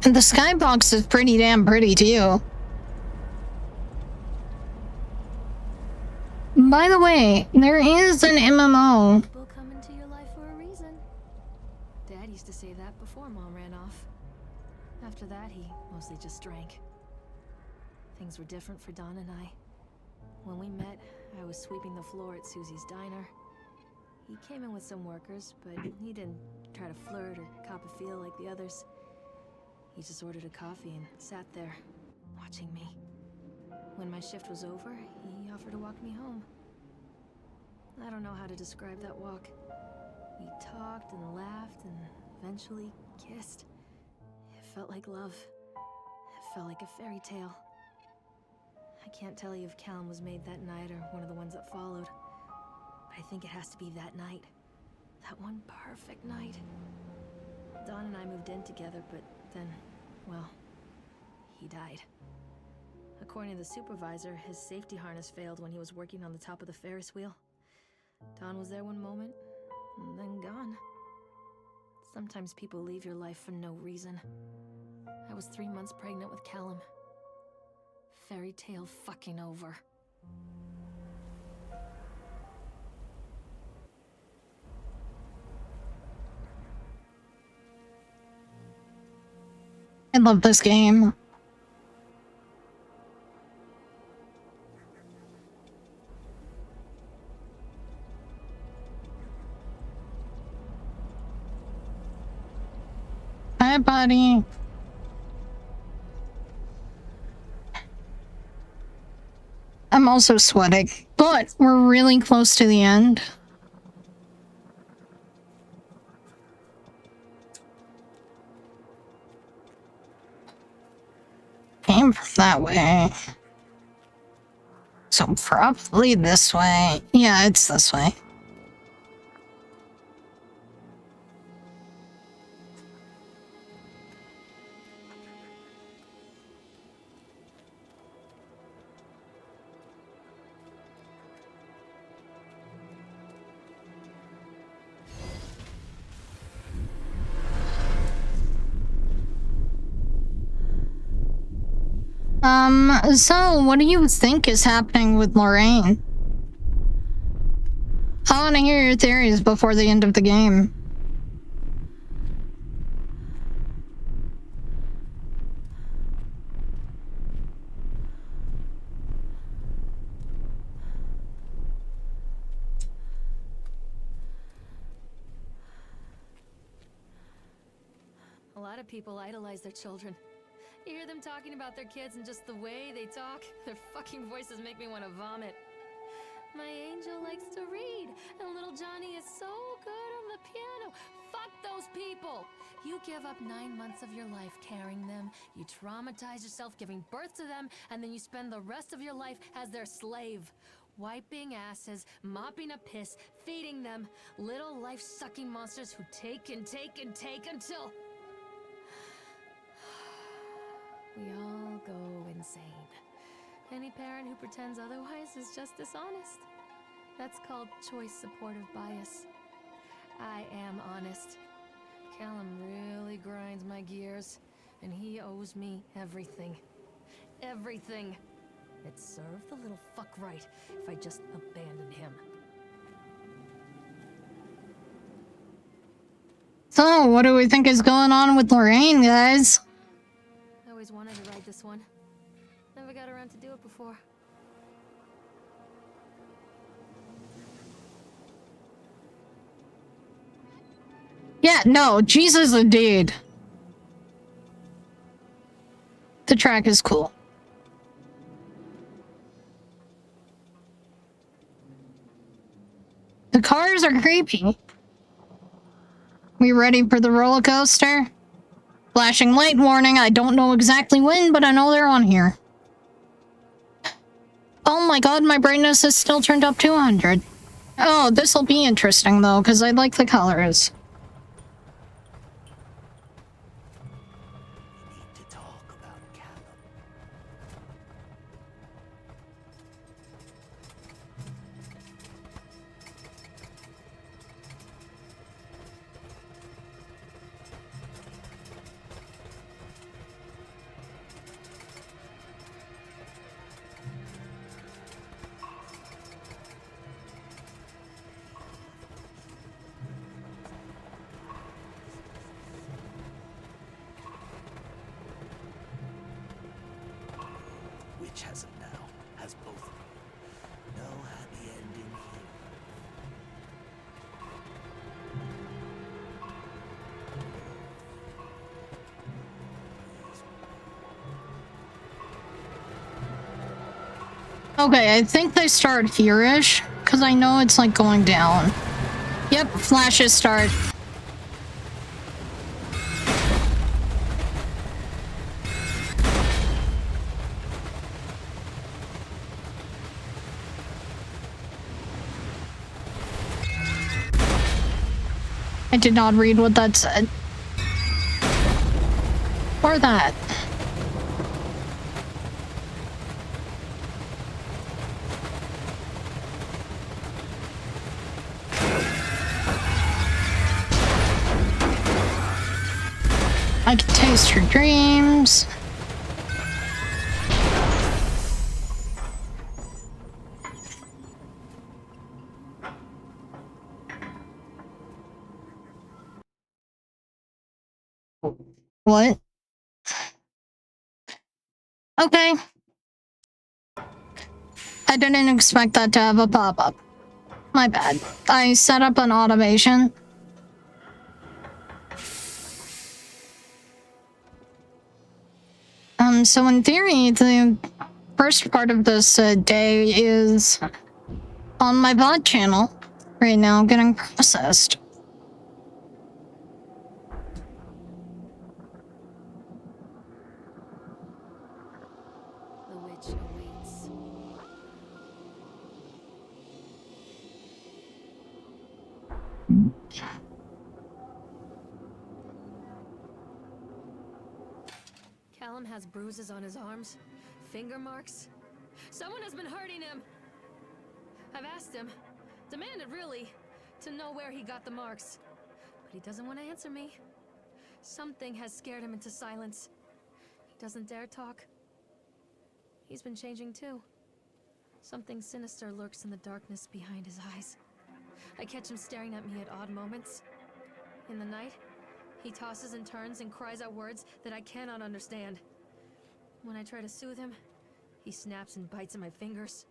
S1: And the skybox is pretty damn pretty, too. By the way, there is an MMO.
S2: People come into your life for a reason. Dad used to say that before Mom ran off. After that, he mostly just drank. Things were different for Don and I. When we met, I was sweeping the floor at Susie's diner. He came in with some workers, but he didn't try to flirt or cop a feel like the others. He just ordered a coffee and sat there, watching me. When my shift was over, he offered to walk me home. I don't know how to describe that walk. We talked and laughed and eventually kissed. It felt like love. It felt like a fairy tale. I can't tell you if Callum was made that night or one of the ones that followed. But I think it has to be that night. That one perfect night. Don and I moved in together, but then, well, he died. According to the supervisor, his safety harness failed when he was working on the top of the Ferris wheel. Don was there one moment, and then gone. Sometimes people leave your life for no reason. I was 3 months pregnant with Callum. Fairy tale fucking over.
S1: I love this game. Hi, buddy. I'm also sweating, but we're really close to the end. Came from that way. So probably this way. Yeah, it's this way. So what do you think is happening with Lorraine? I want to hear your theories before the end of the game.
S2: A lot of people idolize their children. You hear them talking about their kids and just the way they talk, their fucking voices make me want to vomit. My angel likes to read, and little Johnny is so good on the piano. Fuck those people! You give up 9 months of your life carrying them, you traumatize yourself giving birth to them, and then you spend the rest of your life as their slave. Wiping asses, mopping up piss, feeding them. Little life-sucking monsters who take and take and take until... we all go insane. Any parent who pretends otherwise is just dishonest. That's called choice supportive bias. I am honest. Callum really grinds my gears, and he owes me everything. Everything. It served the little fuck right if I just abandoned him.
S1: So, what do we think is going on with Lorraine, guys?
S2: I always wanted to ride this one. Never got around to do it before.
S1: Yeah, no, Jesus indeed. The track is cool. The cars are creepy. We ready for the roller coaster? Flashing light warning, I don't know exactly when, but I know they're on here. Oh my god, my brightness is still turned up to 100. Oh, this'll be interesting though, because I like the colors.
S3: We need to talk about Callum. Which has him now? Has both of them. No happy ending here.
S1: Okay, I think they start here-ish, because I know it's like going down. Yep, flashes start. I did not read what that said. Or that. I can taste your dreams. What? Okay. I didn't expect that to have a pop-up. My bad. I set up an automation. So in theory, the first part of this day is on my VOD channel right now getting processed.
S2: The witch awaits. Callum has bruises on his arms, finger marks. Someone has been hurting him. I've asked him, demanded really, to know where he got the marks. But he doesn't want to answer me. Something has scared him into silence. He doesn't dare talk. He's been changing too. Something sinister lurks in the darkness behind his eyes. I catch him staring at me at odd moments. In the night, he tosses and turns and cries out words that I cannot understand. When I try to soothe him, he snaps and bites at my fingers.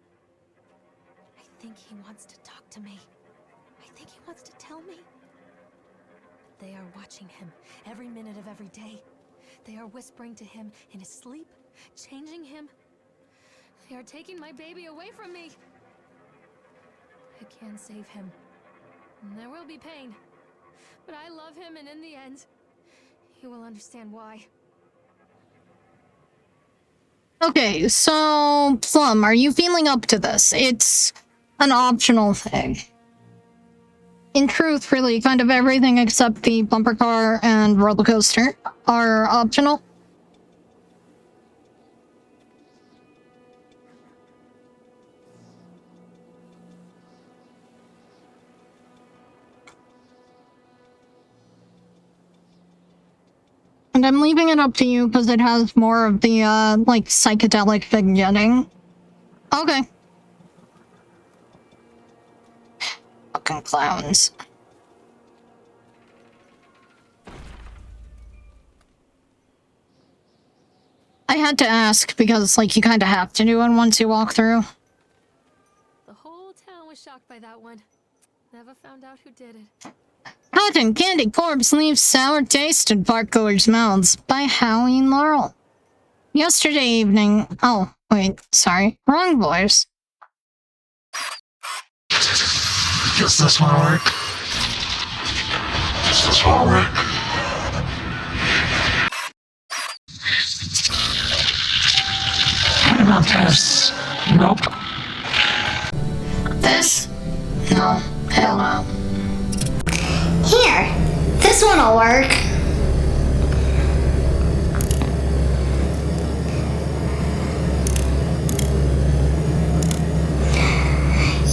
S2: I think he wants to talk to me. I think he wants to tell me. But they are watching him every minute of every day. They are whispering to him in his sleep, changing him. They are taking my baby away from me. I can't save him. And there will be pain. But I love him, and in the end, he will understand why.
S1: Okay, so Plum, are you feeling up to this? It's an optional thing. In truth, really, kind of everything except the bumper car and roller coaster are optional. And I'm leaving it up to you because it has more of the, like, psychedelic beginning. Okay. Fucking clowns. I had to ask because, like, you kind of have to do it once you walk through.
S2: The whole town was shocked by that one. Never found out who did it.
S1: Cotton Candy Corpse leaves sour taste in parkgoers' mouths by Howie and Laurel. Yesterday evening... Oh, wait, sorry. Wrong voice.
S7: Guess this one work.
S1: This? No. Hell no.
S4: Here, this one'll work.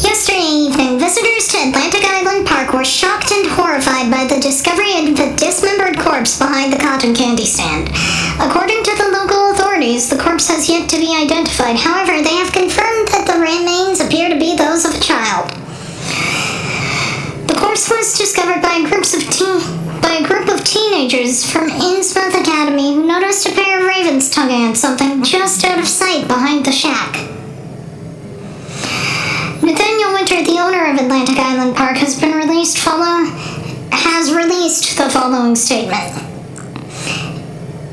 S4: Yesterday evening, visitors to Atlantic Island Park were shocked and horrified by the discovery of a dismembered corpse behind the cotton candy stand. According to the local authorities, the corpse has yet to be identified. However, they have confirmed that the remains appear to be those of a child. The corpse was discovered by a group of teenagers from Innsmouth Academy who noticed a pair of ravens tugging at something just out of sight behind the shack. Nathaniel Winter, the owner of Atlantic Island Park, has released the following statement.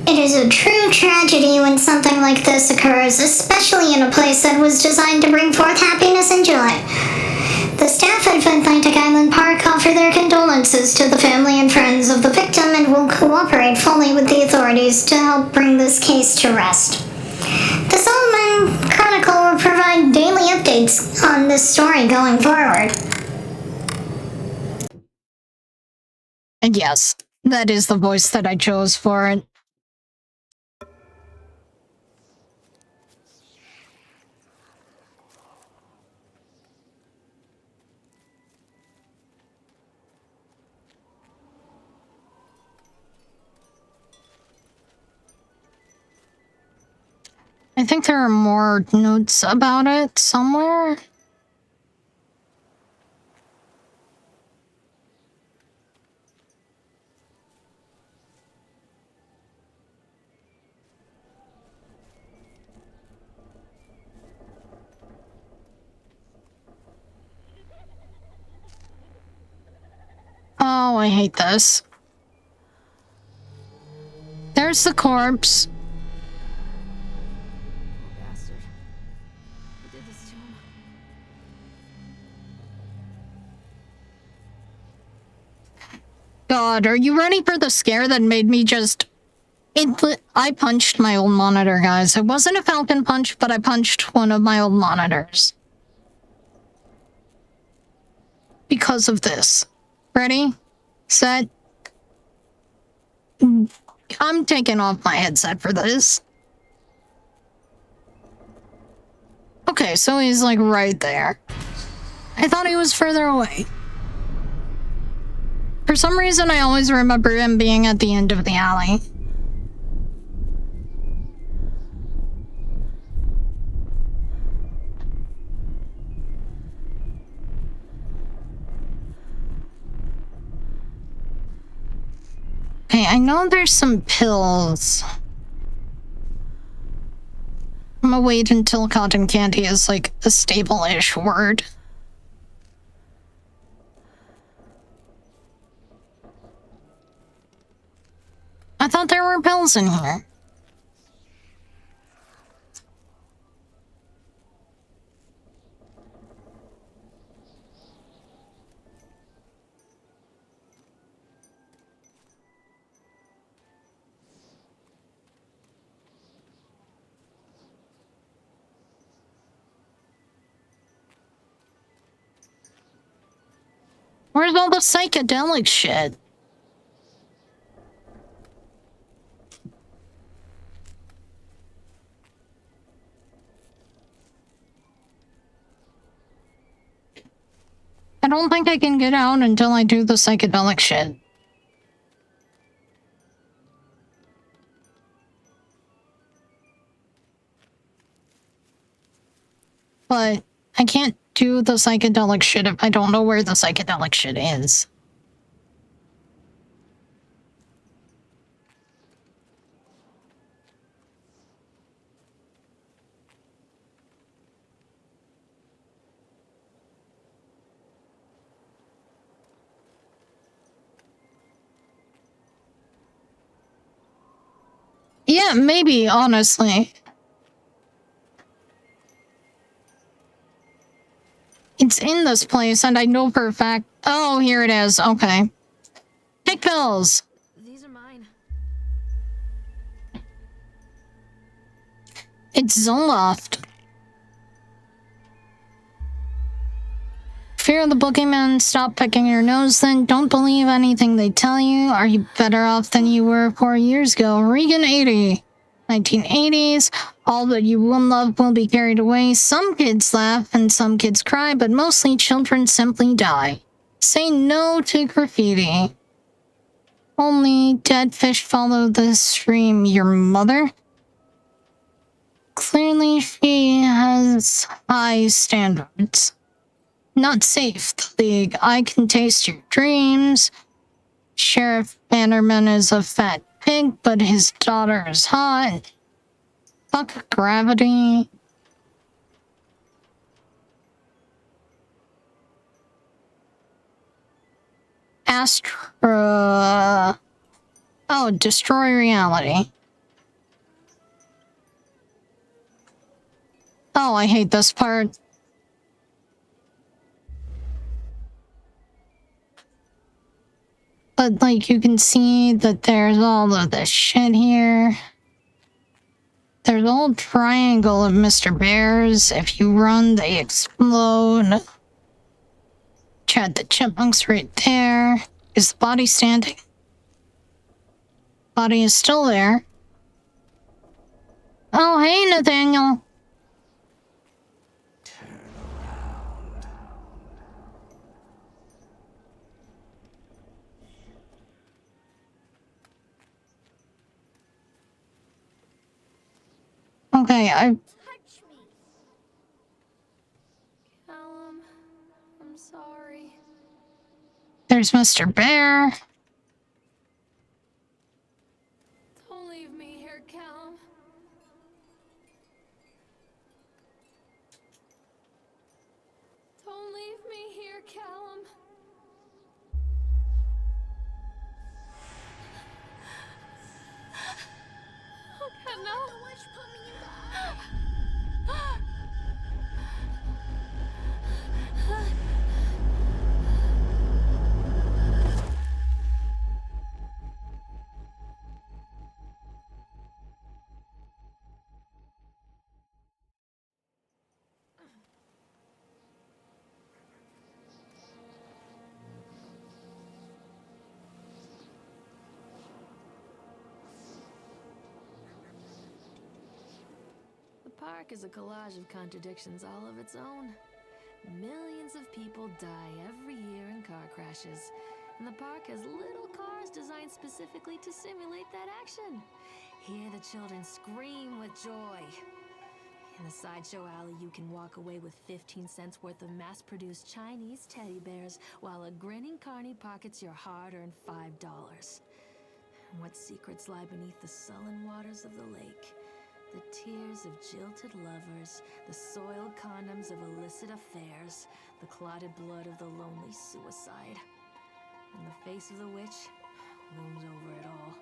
S4: It is a true tragedy when something like this occurs, especially in a place that was designed to bring forth happiness and joy. The staff at Atlantic Island Park offer their condolences to the family and friends of the victim and will cooperate fully with the authorities to help bring this case to rest. The Solomon Chronicle will provide daily updates on this story going forward.
S1: And yes, that is the voice that I chose for it. I think there are more notes about it somewhere. Oh, I hate this. There's the corpse.
S2: Bastard. Who did this to him?
S1: God, are you ready for the scare that made me just... I punched my old monitor, guys. It wasn't a falcon punch, but I punched one of my old monitors. Because of this. Ready? Set. I'm taking off my headset for this. Okay, so he's like right there. I thought he was further away. For some reason, I always remember him being at the end of the alley. Okay, I know there's some pills. I'm gonna wait until cotton candy is like a stable-ish word. I thought there were pills in here. Where's all the psychedelic shit? I don't think I can get out until I do the psychedelic shit. But I can't do the psychedelic shit if I don't know where the psychedelic shit is. Yeah, maybe, honestly. It's in this place, and I know for a fact... Oh, here it is. Okay. Take pills.
S2: These are mine.
S1: It's Zoloft. Fear the boogeyman, stop picking your nose then. Don't believe anything they tell you. Are you better off than you were 4 years ago? Regan 80. 1980s. All that you will love will be carried away. Some kids laugh and some kids cry, but mostly children simply die. Say no to graffiti. Only dead fish follow the stream. Your mother? Clearly she has high standards. Not safe, the League. I can taste your dreams. Sheriff Bannerman is a fat pig, but his daughter is hot. Fuck gravity. Astra... Oh, destroy reality. Oh, I hate this part. But, like, you can see that there's all of this shit here. There's a whole triangle of Mr. Bears. If you run, they explode. Chad the Chipmunk's right there. Is the body standing? Body is still there. Oh, hey, Nathaniel. Okay,
S2: Callum, I'm sorry.
S1: There's Mr. Bear.
S2: Don't leave me here, Callum. Don't leave me here, Callum. Okay, no. The park is a collage of contradictions all of its own. Millions of people die every year in car crashes, and the park has little cars designed specifically to simulate that action. Hear the children scream with joy. In the sideshow alley, you can walk away with 15 cents worth of mass-produced Chinese teddy bears, while a grinning carny pockets your hard-earned $5. And what secrets lie beneath the sullen waters of the lake? The tears of jilted lovers, the soiled condoms of illicit affairs, the clotted blood of the lonely suicide. And the face of the witch looms over it all.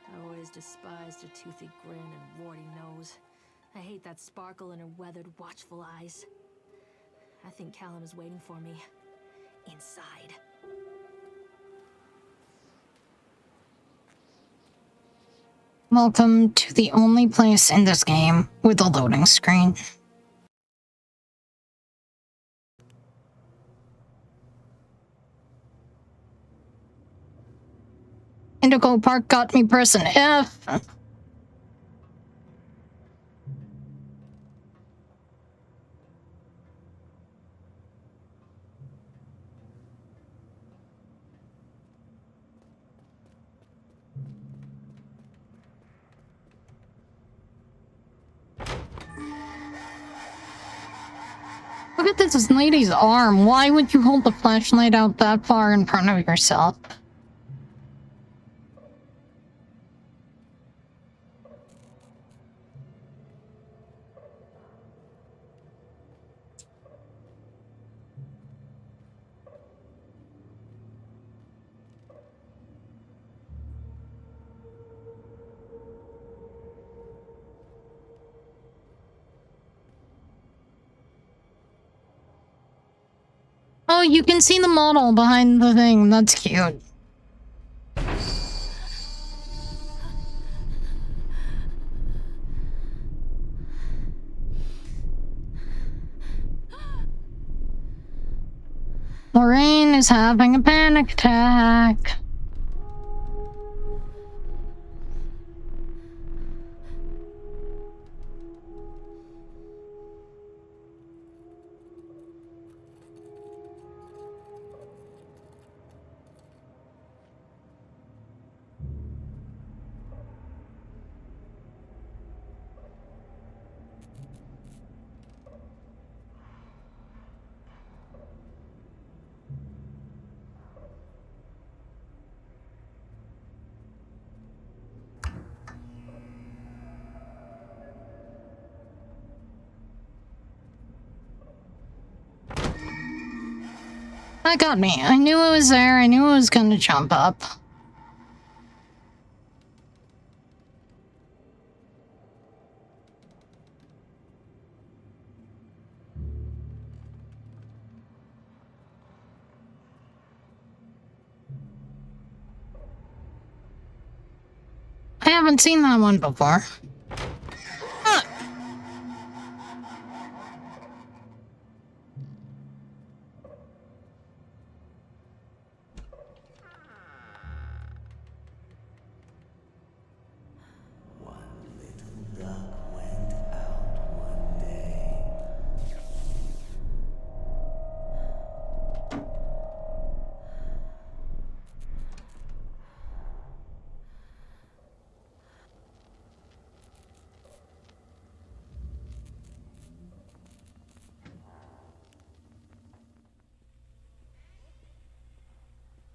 S2: I always despised her toothy grin and warty nose. I hate that sparkle in her weathered, watchful eyes. I think Callum is waiting for me. Inside.
S1: Welcome to the only place in this game with a loading screen. Indigo Park got me pressing F. Look at this lady's arm. Why would you hold the flashlight out that far in front of yourself? Oh, you can see the model behind the thing. That's cute. Lorraine is having a panic attack. That got me. I knew it was there. I knew it was gonna jump up. I haven't seen that one before. Ah.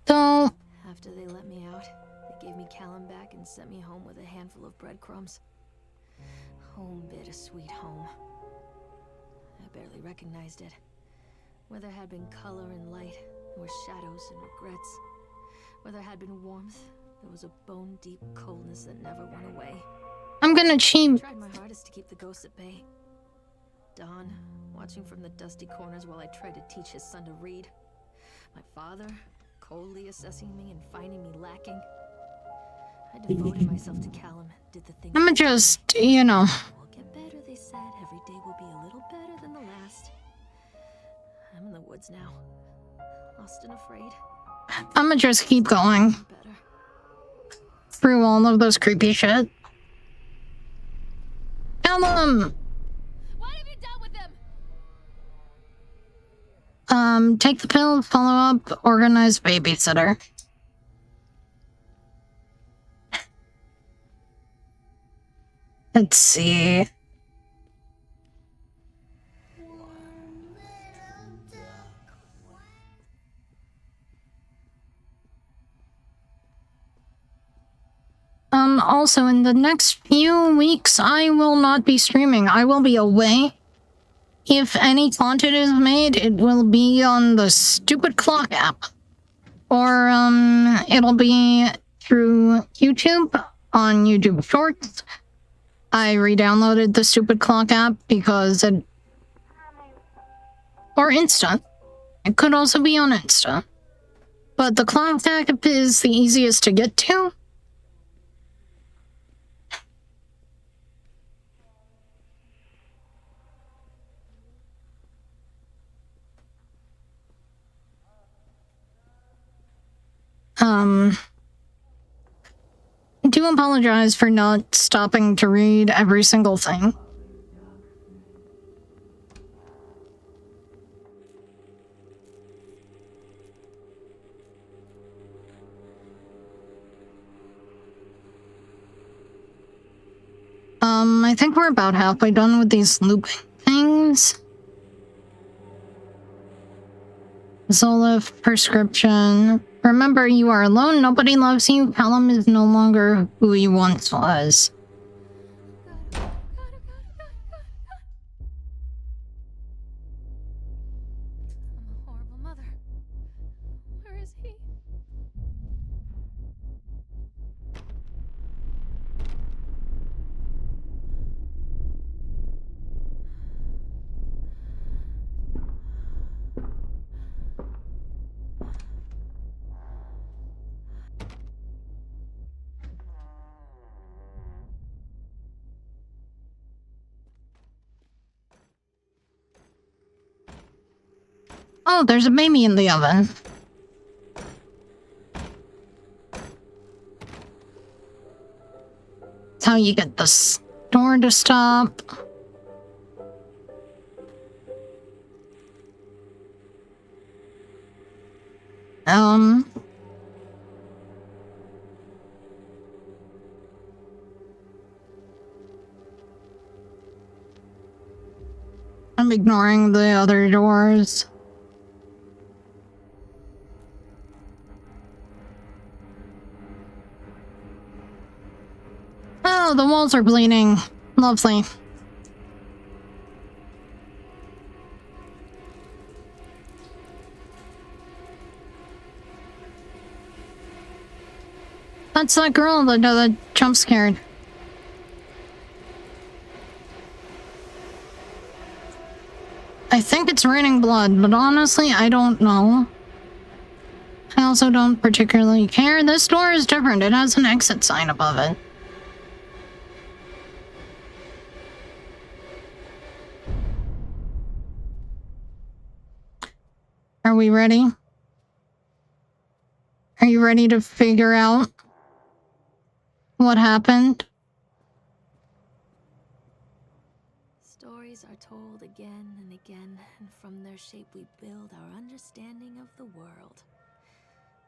S1: Don't.
S2: After they let me out, they gave me Callum back and sent me home with a handful of breadcrumbs. Home, bittersweet home. I barely recognized it. Where there had been color and light, there were shadows and regrets. Where there had been warmth, there was a bone-deep coldness that never went away.
S1: I'm gonna
S2: I
S1: cheat.
S2: tried my hardest to keep the ghosts at bay. Don, watching from the dusty corners while I tried to teach his son to read. My father, coldly assessing me and finding me lacking. I devoted myself to Callum, did the things.
S1: I'ma just, you know.
S2: We'll get better, they said. Every day will be a little better than the last. I'm in the woods now, lost and afraid.
S1: I'ma just keep going
S2: Better.
S1: through all of those creepy shit. Callum!
S2: What have you done with them?
S1: Take the pill, follow up, organize babysitter. Let's see. Also, in the next few weeks, I will not be streaming. I will be away. If any content is made, it will be on the stupid clock app. Or, it'll be through YouTube, on YouTube Shorts. I re-downloaded the stupid clock app because it... Or Insta. It could also be on Insta. But the clock app is the easiest to get to. I do apologize for not stopping to read every single thing. I think we're about halfway done with these looping things. Zolif prescription. Remember, you are alone. Nobody loves you. Callum is no longer who he once was.
S2: I'm a horrible mother. Where is he?
S1: Oh, there's a baby in the oven. That's how you get this door to stop. I'm ignoring the other doors. Oh, the walls are bleeding. Lovely. That's that girl that jump scared. I think it's raining blood, but honestly, I don't know. I also don't particularly care. This door is different. It has an exit sign above it. Are we ready? Are you ready to figure out what happened?
S2: Stories are told again and again, and from their shape we build our understanding of the world.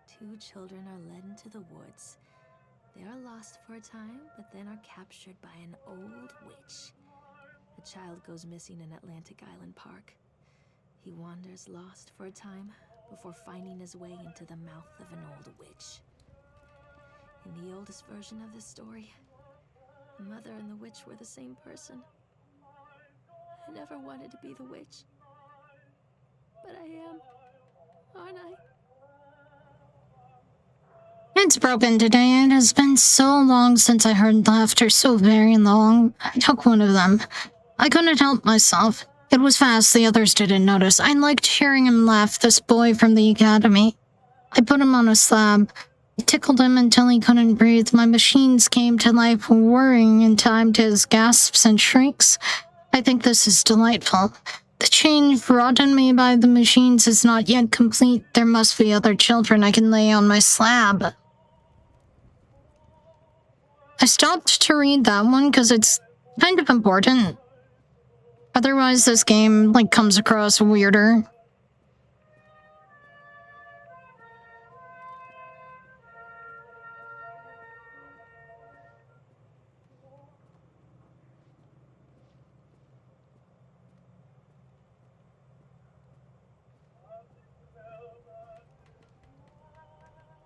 S2: Two children are led into the woods. They are lost for a time, but then are captured by an old witch. The child goes missing in Atlantic Island Park. He wanders lost for a time before finding his way into the mouth of an old witch. In the oldest version of this story, the mother and the witch were the same person. I never wanted to be the witch. But I am, aren't I?
S1: It's broken today. It has been so long since I heard laughter, so very long. I took one of them. I couldn't help myself. It was fast, the others didn't notice. I liked hearing him laugh, this boy from the academy. I put him on a slab. I tickled him until he couldn't breathe. My machines came to life, whirring in time to his gasps and shrieks. I think this is delightful. The change wrought on me by the machines is not yet complete. There must be other children I can lay on my slab. I stopped to read that one because it's kind of important. Otherwise, this game, comes across weirder.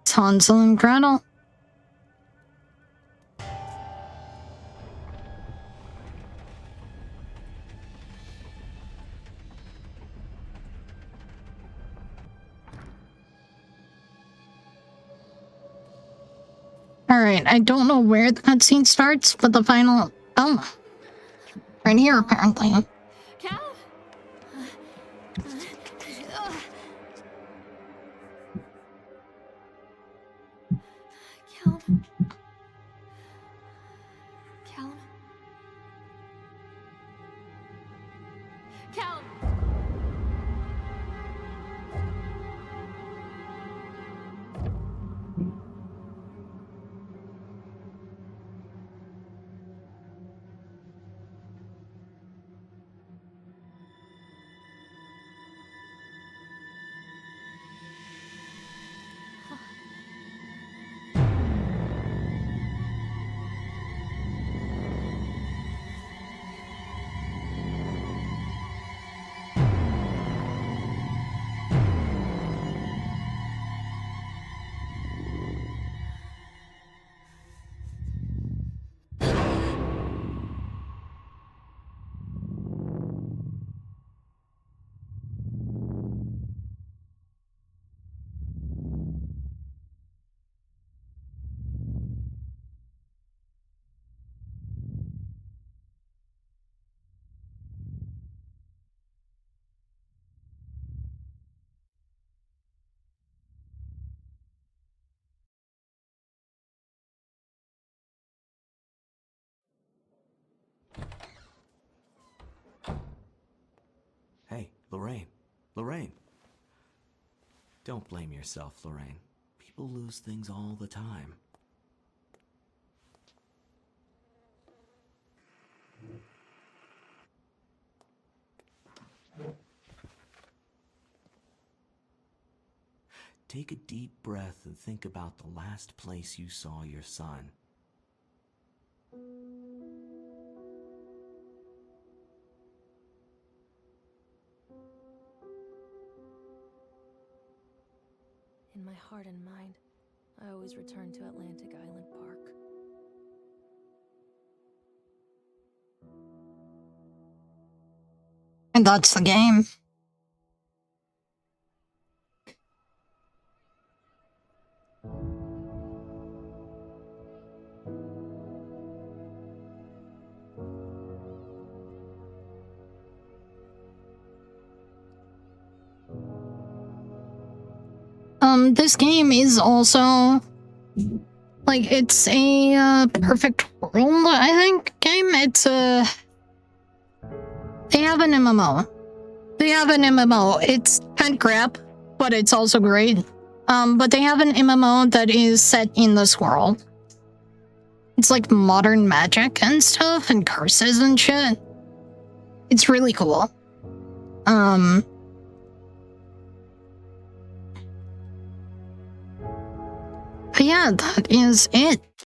S1: It's Hansel and Gretel. Alright, I don't know where the cutscene starts, but the final... Oh. Right here, apparently.
S2: Cal? Callum? Callum? Callum!
S3: Hey, Lorraine. Lorraine. Don't blame yourself, Lorraine. People lose things all the time. Take a deep breath and think about the last place you saw your son.
S2: In my heart and mind, I always return to Atlantic Island Park.
S1: And that's the game. This game is also, like, it's a perfect world, I think, game. It's they have an MMO. It's kind of crap, but it's also great. But they have an MMO that is set in this world. It's like modern magic and stuff and curses and shit. It's really cool. But yeah, that is it.